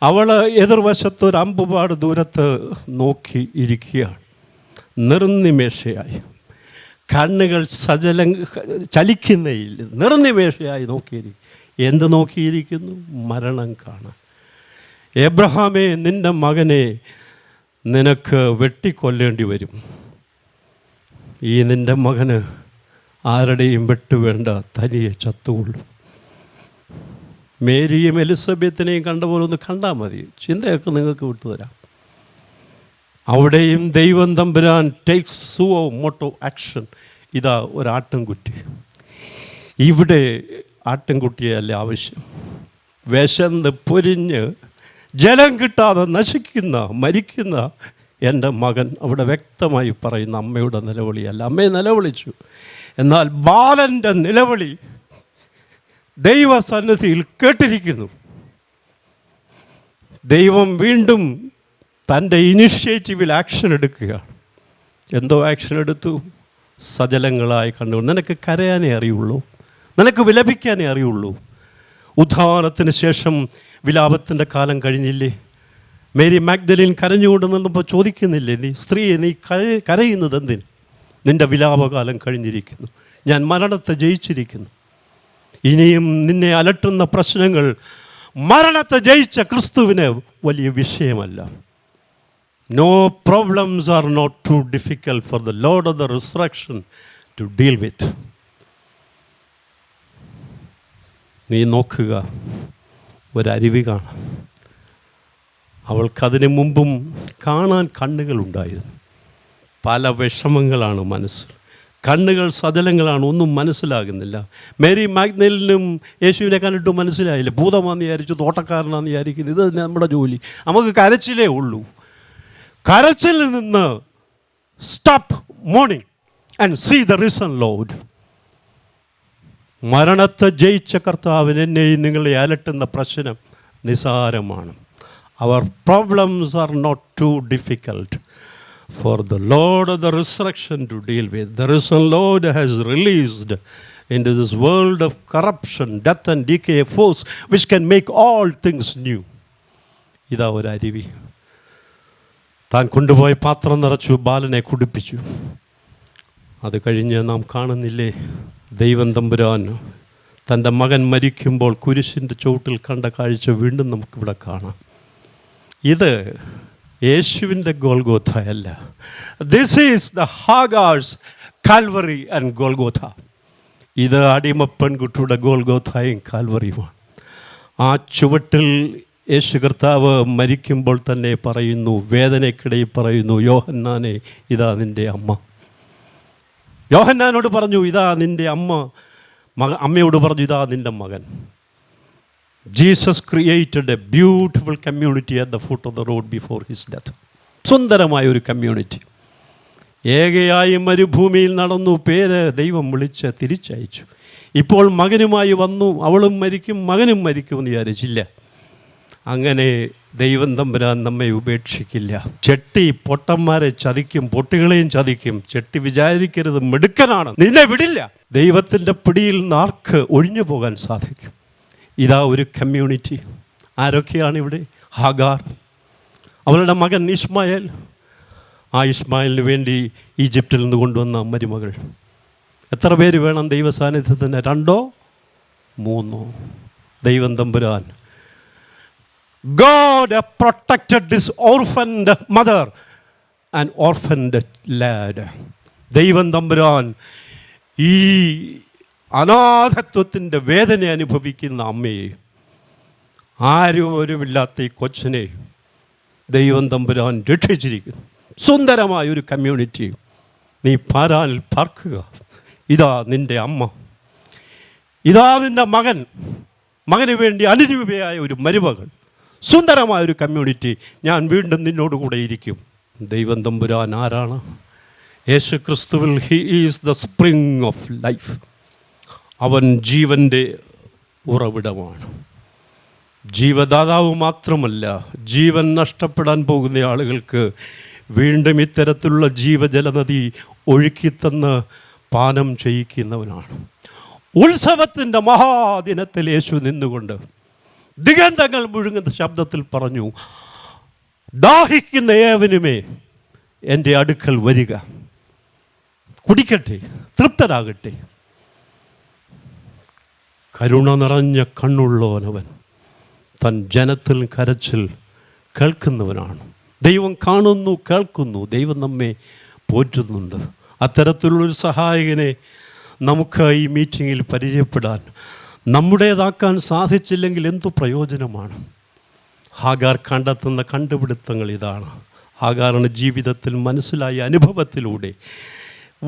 അവൾ എതിർവശത്ത് ഒരു അമ്പുപാട് ദൂരത്ത് നോക്കി ഇരിക്കുകയാണ്. നിർനിമേഷയായി, കണ്ണുകൾ ചലിക്കുന്നതിൽ നിർനിമേഷയായി നോക്കിയിരിക്കും. എന്ത് നോക്കിയിരിക്കുന്നു? മരണം കാണാൻ. എബ്രഹാമേ, നിൻ്റെ മകനെ നിനക്ക് വെട്ടിക്കൊല്ലേണ്ടി വരും. ഈ നിൻ്റെ മകന് ആരുടെയും വെട്ടുവേണ്ട, തനിയെ ചത്തുകൊള്ളും. മേരിയും എലിസബത്തിനെയും കണ്ട പോലെ ഒന്ന് കണ്ടാൽ മതി, ചിന്തയൊക്കെ നിങ്ങൾക്ക് വിട്ടുതരാം. അവിടെയും ദൈവം തമ്പുരാൻ ടേക്സ് സുവോ മോട്ടോ ആക്ഷൻ. ഇതാ ഒരാട്ടിൻകുട്ടി. ഇവിടെ ആട്ടിൻകുട്ടിയല്ല ആവശ്യം. വിശന്ന് പൊരിഞ്ഞ് ജലം കിട്ടാതെ നശിക്കുന്ന മരിക്കുന്ന എൻ്റെ മകൻ, അവിടെ വ്യക്തമായി പറയുന്ന അമ്മയുടെ നിലവിളിയല്ല. അമ്മയെ നിലവിളിച്ചു, എന്നാൽ ബാലൻ്റെ നിലവിളി ദൈവസന്നിധിയിൽ കേട്ടിരിക്കുന്നു. ദൈവം വീണ്ടും തൻ്റെ ഇനിഷ്യേറ്റീവിൽ ആക്ഷൻ എടുക്കുകയാണ്. എന്തോ ആക്ഷൻ എടുത്തു? സജലങ്ങളായി കണ്ടുകൊണ്ട്. നിനക്ക് കരയാനേ അറിയുള്ളൂ, നിനക്ക് വിലപിക്കാനേ അറിയുള്ളൂ. ഉദ്ധാനത്തിന് ശേഷം വിലാപത്തിൻ്റെ കാലം കഴിഞ്ഞില്ലേ? മേരി മാഗ്ദലിൻ കരഞ്ഞുകൊണ്ട് നിന്നപ്പോൾ ചോദിക്കുന്നില്ലേ, നീ സ്ത്രീയെ, നീ കരയുന്നത് എന്തിന്? നിൻ്റെ വിലാപകാലം കഴിഞ്ഞിരിക്കുന്നു, ഞാൻ മരണത്തെ ജയിച്ചിരിക്കുന്നു. ഇനിയും നിന്നെ അലട്ടുന്ന പ്രശ്നങ്ങൾ മരണത്തെ ജയിച്ച ക്രിസ്തുവിന് വലിയ വിഷയമല്ല. No problems are not too difficult for the Lord of the resurrection to deal with. നീ നോക്കുക, ഒരരുവി കാണാം. അവൾക്കതിന് മുമ്പും കാണാൻ കണ്ണുകളുണ്ടായിരുന്നു. പല വിഷമങ്ങളാണ് മനസ്സിൽ, കണ്ണുകൾ സജലങ്ങളാണ്, ഒന്നും മനസ്സിലാകുന്നില്ല. മേരി മാഗ്ദലിനും യേശുവിനെ കണ്ടിട്ട് മനസ്സിലായില്ല. ഭൂതമാണെന്ന് വിചാരിച്ചു, തോട്ടക്കാരനാണെന്ന് വിചാരിക്കുന്നു. ഇത് തന്നെ നമ്മുടെ ജോലി. നമുക്ക് കരച്ചിലേ ഉള്ളൂ. കരച്ചിൽ നിന്ന് stop mourning and see the reason lord. മരണത്തെ ജയിച്ച കർത്താവിന് എന്നെയും നിങ്ങളെ അലട്ടുന്ന പ്രശ്നം നിസാരമാണ്. അവർ problems are not too difficult for the Lord of the resurrection to deal with. The risen Lord has released into this world of corruption, death and decay a force which can make all things new. ഇതാ ഒരു അരുവി. താൻ കൊണ്ടുപോയ പാത്രം നിറച്ചു, ബാലനെ കുടിപ്പിച്ചു. അത് കഴിഞ്ഞ് നാം കാണുന്നില്ലേ, ദൈവം തമ്പുരാൻ തൻ്റെ മകൻ മരിക്കുമ്പോൾ കുരിശിൻ്റെ ചുവട്ടിൽ കണ്ട കാഴ്ച വീണ്ടും നമുക്കിവിടെ കാണാം. ഇത് യേശുവിൻ്റെ ഗോൽഗോഥയല്ല. This is the Hagar's Calvary and Golgotha. ഇത് അടിമ പെൺകുട്ടിയുടെ ഗോൽഗോഥയും കാൽവറിയുമാണ്. ആ ചുവട്ടിൽ യേശു കർത്താവ് മരിക്കുമ്പോൾ തന്നെ പറയുന്നു, വേദനയ്ക്കിടയിൽ പറയുന്നു, യോഹന്നാനെ, ഇതാ നിൻ്റെ അമ്മ. യോഹന്നാനോട് പറഞ്ഞു, ഇതാ നിൻ്റെ അമ്മ. അമ്മയോട് പറഞ്ഞു, ഇതാ നിൻ്റെ മകൻ. Jesus created a beautiful community at the foot of the road before his death. സുന്ദരമായ ഒരു കമ്മ്യൂണിറ്റി. ഏകയായി മരുഭൂമിയിൽ നടന്നു, പേര് ദൈവം വിളിച്ച് തിരിച്ചയച്ചു. ഇപ്പോൾ മകനുമായി വന്നു, അവളും മരിക്കും മകനും മരിക്കുമെന്ന് വിചാരിച്ചില്ല. അങ്ങനെ ദൈവം തമ്പുരാൻ നമ്മെ ഉപേക്ഷിക്കില്ല. ചെട്ടി പൊട്ടന്മാരെ ചതിക്കും, പൊട്ടികളെയും ചതിക്കും. ചെട്ടി വിചാരിക്കരുത്, മിടുക്കനാണ്, നിന്നെ വിടില്ല. ദൈവത്തിൻ്റെ പിടിയിൽ നിന്ന് ആർക്ക് ഒഴിഞ്ഞു പോകാൻ സാധിക്കും? ഇതാ ഒരു കമ്മ്യൂണിറ്റി. ആരൊക്കെയാണ് ഇവിടെ? ഹാഗാർ, അവളുടെ മകൻ ഇസ്മായേൽ, ആ ഇസ്മായേലിന് വേണ്ടി ഈജിപ്തിൽ നിന്ന് കൊണ്ടുവന്ന മരുമകൾ. എത്ര പേര് വേണം ദൈവ സാന്നിധ്യത്തിന്? 2 3. ദൈവം തമ്പുരാൻ God protected this orphaned mother and orphaned lad. ദൈവം തമ്പുരാൻ ഈ അനാഥത്വത്തിൻ്റെ വേദന അനുഭവിക്കുന്ന അമ്മയെ, ആരുമില്ലാത്ത ഈ കൊച്ചിനെ ദൈവം തമ്പുരാൻ രക്ഷിച്ചിരിക്കുന്നു. സുന്ദരമായൊരു കമ്മ്യൂണിറ്റി. നീ പാരാനിൽ പാർക്കുക. ഇതാ നിൻ്റെ അമ്മ, ഇതാ നിൻ്റെ മകൻ, മകന് വേണ്ടി അനുരൂപയായ ഒരു മരുമകൾ. സുന്ദരമായൊരു കമ്മ്യൂണിറ്റി. ഞാൻ വീണ്ടും നിന്നോടുകൂടെ ഇരിക്കും. ദൈവം തമ്പുരാൻ ആരാണ്? യേശു ക്രിസ്തുവിൽ he is the spring of life. അവൻ ജീവൻ്റെ ഉറവിടമാണ്. ജീവദാതാവ് മാത്രമല്ല, ജീവൻ നഷ്ടപ്പെടാൻ പോകുന്ന ആളുകൾക്ക് വീണ്ടും ഇത്തരത്തിലുള്ള ജീവജലനദി ഒഴുക്കിത്തന്ന് പാനം ചെയ്യിക്കുന്നവനാണ്. ഉത്സവത്തിൻ്റെ മഹാദിനത്തിൽ യേശു നിന്നുകൊണ്ട് ദിഗന്ധങ്ങൾ മുഴുങ്ങുന്ന ശബ്ദത്തിൽ പറഞ്ഞു, ദാഹിക്കുന്ന ഏവനുമേ എൻ്റെ അടുക്കൽ വരിക, കുടിക്കട്ടെ, തൃപ്തരാകട്ടെ. കരുണ നിറഞ്ഞ കണ്ണുള്ളവനവൻ തൻ ജനത്തിൽ കരച്ചിൽ കേൾക്കുന്നവനാണ്. ദൈവം കാണുന്നു, കേൾക്കുന്നു. ദൈവം നമ്മെ പോറ്റുന്നുണ്ട്. അത്തരത്തിലുള്ളൊരു സഹായകനെ നമുക്ക് ഈ മീറ്റിങ്ങിൽ പരിചയപ്പെടാൻ, നമ്മുടേതാക്കാൻ സാധിച്ചില്ലെങ്കിൽ എന്തു പ്രയോജനമാണ്? ഹാഗാർ കണ്ടെത്തുന്ന കണ്ടുപിടുത്തങ്ങൾ ഇതാണ്. ഹാഗാറിന് ജീവിതത്തിൽ മനസ്സിലായ അനുഭവത്തിലൂടെ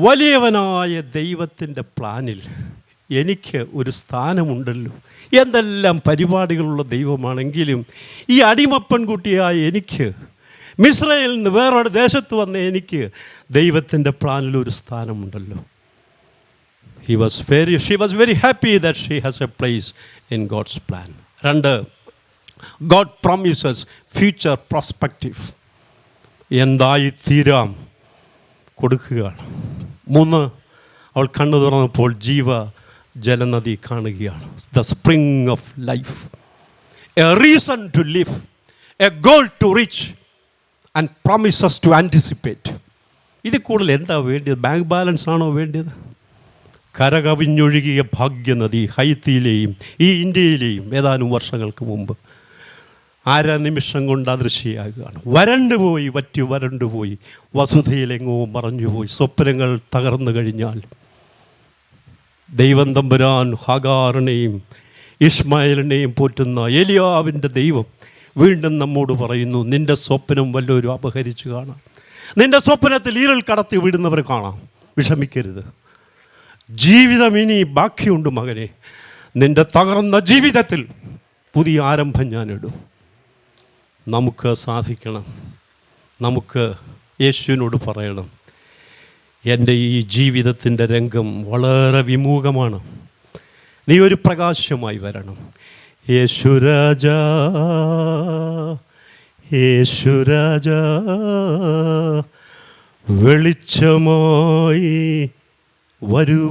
വലിയവനായ ദൈവത്തിൻ്റെ പ്ലാനിൽ എനിക്ക് ഒരു സ്ഥാനമുണ്ടല്ലോ. എന്തെല്ലാം പരിപാടികളുള്ള ദൈവമാണെങ്കിലും ഈ അടിമപ്പെൺകുട്ടിയായ എനിക്ക്, മിസ്രയേലിൽ നിന്ന് വേറൊരു ദേശത്ത് വന്ന എനിക്ക് ദൈവത്തിൻ്റെ പ്ലാനിൽ ഒരു സ്ഥാനമുണ്ടല്ലോ. she was very happy that she has a place in God's plan. 2, God promises future perspective. എന്തായി തീരാം കൊടുക്കുകയാണ്. 3, അവൾ കണ്ണു തുറന്നപ്പോൾ ജലനദി കാണുകയാണ്. The spring of life, a reason to live, a goal to reach and promises to anticipate. ഇതിൽ കൂടുതൽ എന്താ വേണ്ടിയത്? ബാങ്ക് ബാലൻസ് ആണോ വേണ്ടിയത്? കരകവിഞ്ഞൊഴുകിയ ഭാഗ്യനദി ഹൈത്തിയിലെയും ഈ ഇന്ത്യയിലെയും ഏതാനും വർഷങ്ങൾക്ക് മുമ്പ് നിമിഷം കൊണ്ട് അദൃശ്യയാകുകയാണ്. വരണ്ടുപോയി വസുധയിലെങ്ങോ മറഞ്ഞുപോയി. സ്വപ്നങ്ങൾ തകർന്നു കഴിഞ്ഞാൽ ദൈവം തമ്പുരാൻ ഹാഗാറിനെയും ഇഷ്മായേലിനെയും പോറ്റുന്ന ഏലിയാവിൻ്റെ ദൈവം വീണ്ടും നമ്മോട് പറയുന്നു, നിൻ്റെ സ്വപ്നം വല്ലവരും അപഹരിച്ച് കാണാം. നിൻ്റെ സ്വപ്നത്തിൽ ഈരൽ കടത്തി വിടുന്നവർ കാണാം. വിഷമിക്കരുത്, ജീവിതം ഇനി ബാക്കിയുണ്ട് മകനെ. നിൻ്റെ തകർന്ന ജീവിതത്തിൽ പുതിയ ആരംഭം ഞാനിടും. നമുക്ക് സാധിക്കണം. നമുക്ക് യേശുവിനോട് പറയണം, എൻ്റെ ഈ ജീവിതത്തിൻ്റെ രംഗം വളരെ വിമുഖമാണ്, നീ ഒരു പ്രകാശമായി വരണം. യേശുരാജാ യേശുരാജാ വെളിച്ചമായി വരൂ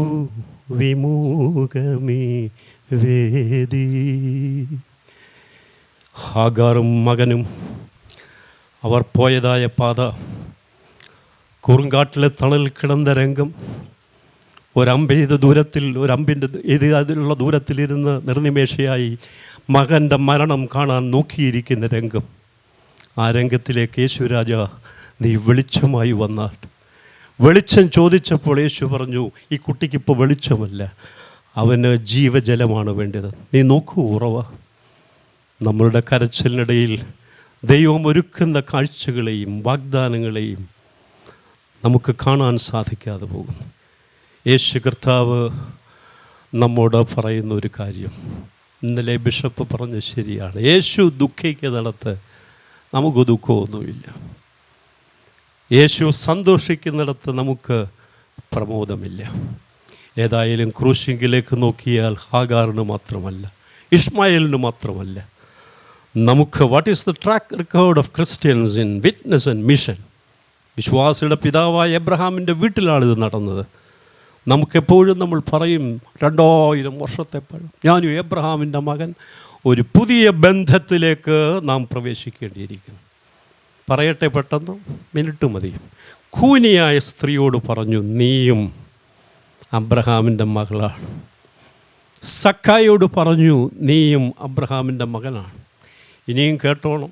വിമുഖമീ വേദി. ഹാഗാറും മകനും അവർ പോയതായ പാത, കുറുങ്കാട്ടിലെ തണൽ കിടന്ന രംഗം, ഒരമ്പിൻ്റെ അതിലുള്ള ദൂരത്തിലിരുന്ന് നിർനിമേഷയായി മകൻ്റെ മരണം കാണാൻ നോക്കിയിരിക്കുന്ന രംഗം. ആ രംഗത്തിലേക്ക് യേശുരാജ നീ വെളിച്ചമായി വന്നാൽ. വെളിച്ചം ചോദിച്ചപ്പോൾ യേശു പറഞ്ഞു, ഈ കുട്ടിക്കിപ്പോൾ വെളിച്ചമല്ല, അവന് ജീവജലമാണ് വേണ്ടത്. നീ നോക്കൂ ഉറവ. നമ്മളുടെ കരച്ചിലിനിടയിൽ ദൈവം ഒരുക്കുന്ന കാഴ്ചകളെയും വാഗ്ദാനങ്ങളെയും നമുക്ക് കാണാൻ സാധിക്കാതെ പോകുന്നു. യേശു കർത്താവ് നമ്മോട് പറയുന്ന ഒരു കാര്യം, ഇന്നലെ ബിഷപ്പ് പറഞ്ഞ് ശരിയാണ്. യേശു ദുഃഖിക്കുന്നിടത്ത് നമുക്ക് ദുഃഖമൊന്നുമില്ല. യേശു സന്തോഷിക്കുന്നിടത്ത് നമുക്ക് പ്രമോദമില്ല. ഏതായാലും ക്രൂശിങ്കിലേക്ക് നോക്കിയാൽ ഹാഗാറിന് മാത്രമല്ല, ഇഷ്മായേലിന് മാത്രമല്ല, നമുക്ക് what is the track record of Christians in witness and mission. വിശ്വാസിയുടെ പിതാവായ എബ്രഹാമിൻ്റെ വീട്ടിലാണിത് നടന്നത്. നമുക്കെപ്പോഴും നമ്മൾ പറയും 2000 വർഷത്തെ പഴം. ഞാനും എബ്രഹാമിൻ്റെ മകൻ. ഒരു പുതിയ ബന്ധത്തിലേക്ക് നാം പ്രവേശിക്കേണ്ടിയിരിക്കുന്നു. പറയട്ടെ പെട്ടെന്ന്, മിനിറ്റ് മതി. കൂനിയായ സ്ത്രീയോട് പറഞ്ഞു, നീയും അബ്രഹാമിൻ്റെ മകളാണ്. സക്കായോട് പറഞ്ഞു, നീയും അബ്രഹാമിൻ്റെ മകനാണ്. ഇനിയും കേട്ടോണം.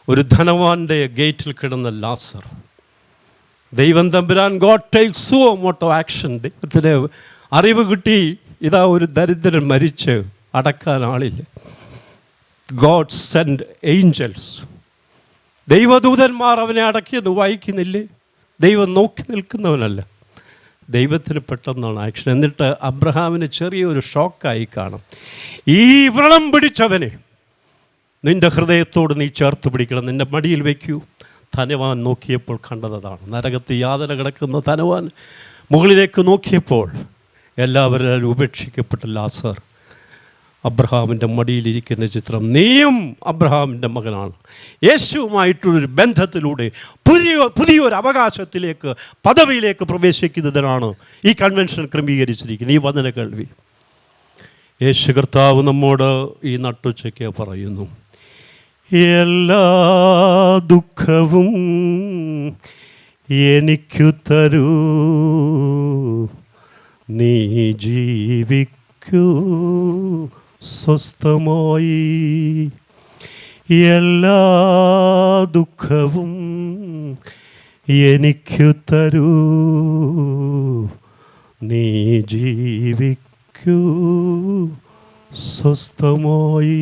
ഒരു ധനവാൻ്റെ ഗേറ്റിൽ കിടന്ന ലാസർ, ദൈവം തമ്പുരാൻ God takes suo motu action. ദൈവത്തിന് അറിവ് കിട്ടി, ഇതാ ഒരു ദരിദ്രൻ മരിച്ച് അടക്കാൻ ആളില്ല. God send Angeles. ദൈവദൂതന്മാർ അവനെ അടക്കിയത് വായിക്കുന്നില്ലേ? ദൈവം നോക്കി നിൽക്കുന്നവനല്ല, ദൈവത്തിന് പെട്ടെന്നാണ് ആക്ഷൻ. എന്നിട്ട് അബ്രഹാമിന് ചെറിയൊരു ഷോക്കായി കാണും. ഈ വ്രണം പിടിച്ചവനെ നിൻ്റെ ഹൃദയത്തോട് നീ ചേർത്ത് പിടിക്കണം, നിൻ്റെ മടിയിൽ വയ്ക്കൂ. ധനവാൻ നോക്കിയപ്പോൾ കണ്ടതാണ്. നരകത്ത് യാതന കിടക്കുന്ന ധനവാൻ മുകളിലേക്ക് നോക്കിയപ്പോൾ എല്ലാവരും ഉപേക്ഷിക്കപ്പെട്ട ലാസർ അബ്രഹാമിൻ്റെ മടിയിലിരിക്കുന്ന ചിത്രം. നീയും അബ്രഹാമിൻ്റെ മകനാണ്. യേശുവുമായിട്ടുള്ളൊരു ബന്ധത്തിലൂടെ പുതിയൊരു അവകാശത്തിലേക്ക്, പദവിയിലേക്ക് പ്രവേശിക്കുന്നതിനാണ് ഈ കൺവെൻഷൻ ക്രമീകരിച്ചിരിക്കുന്നത്. ഈ വചന കേൾവി യേശു കർത്താവ് നമ്മോട് ഈ നട്ടുച്ചയ്ക്ക് പറയുന്നു, എല്ലാ ദുഃഖവും എനിക്കു തരൂ, നീ ജീവിക്കൂ സ്വസ്ഥമായി. എല്ലാ ദുഃഖവും എനിക്കു തരൂ, നീ ജീവിക്കൂ സ്വസ്ഥമായി.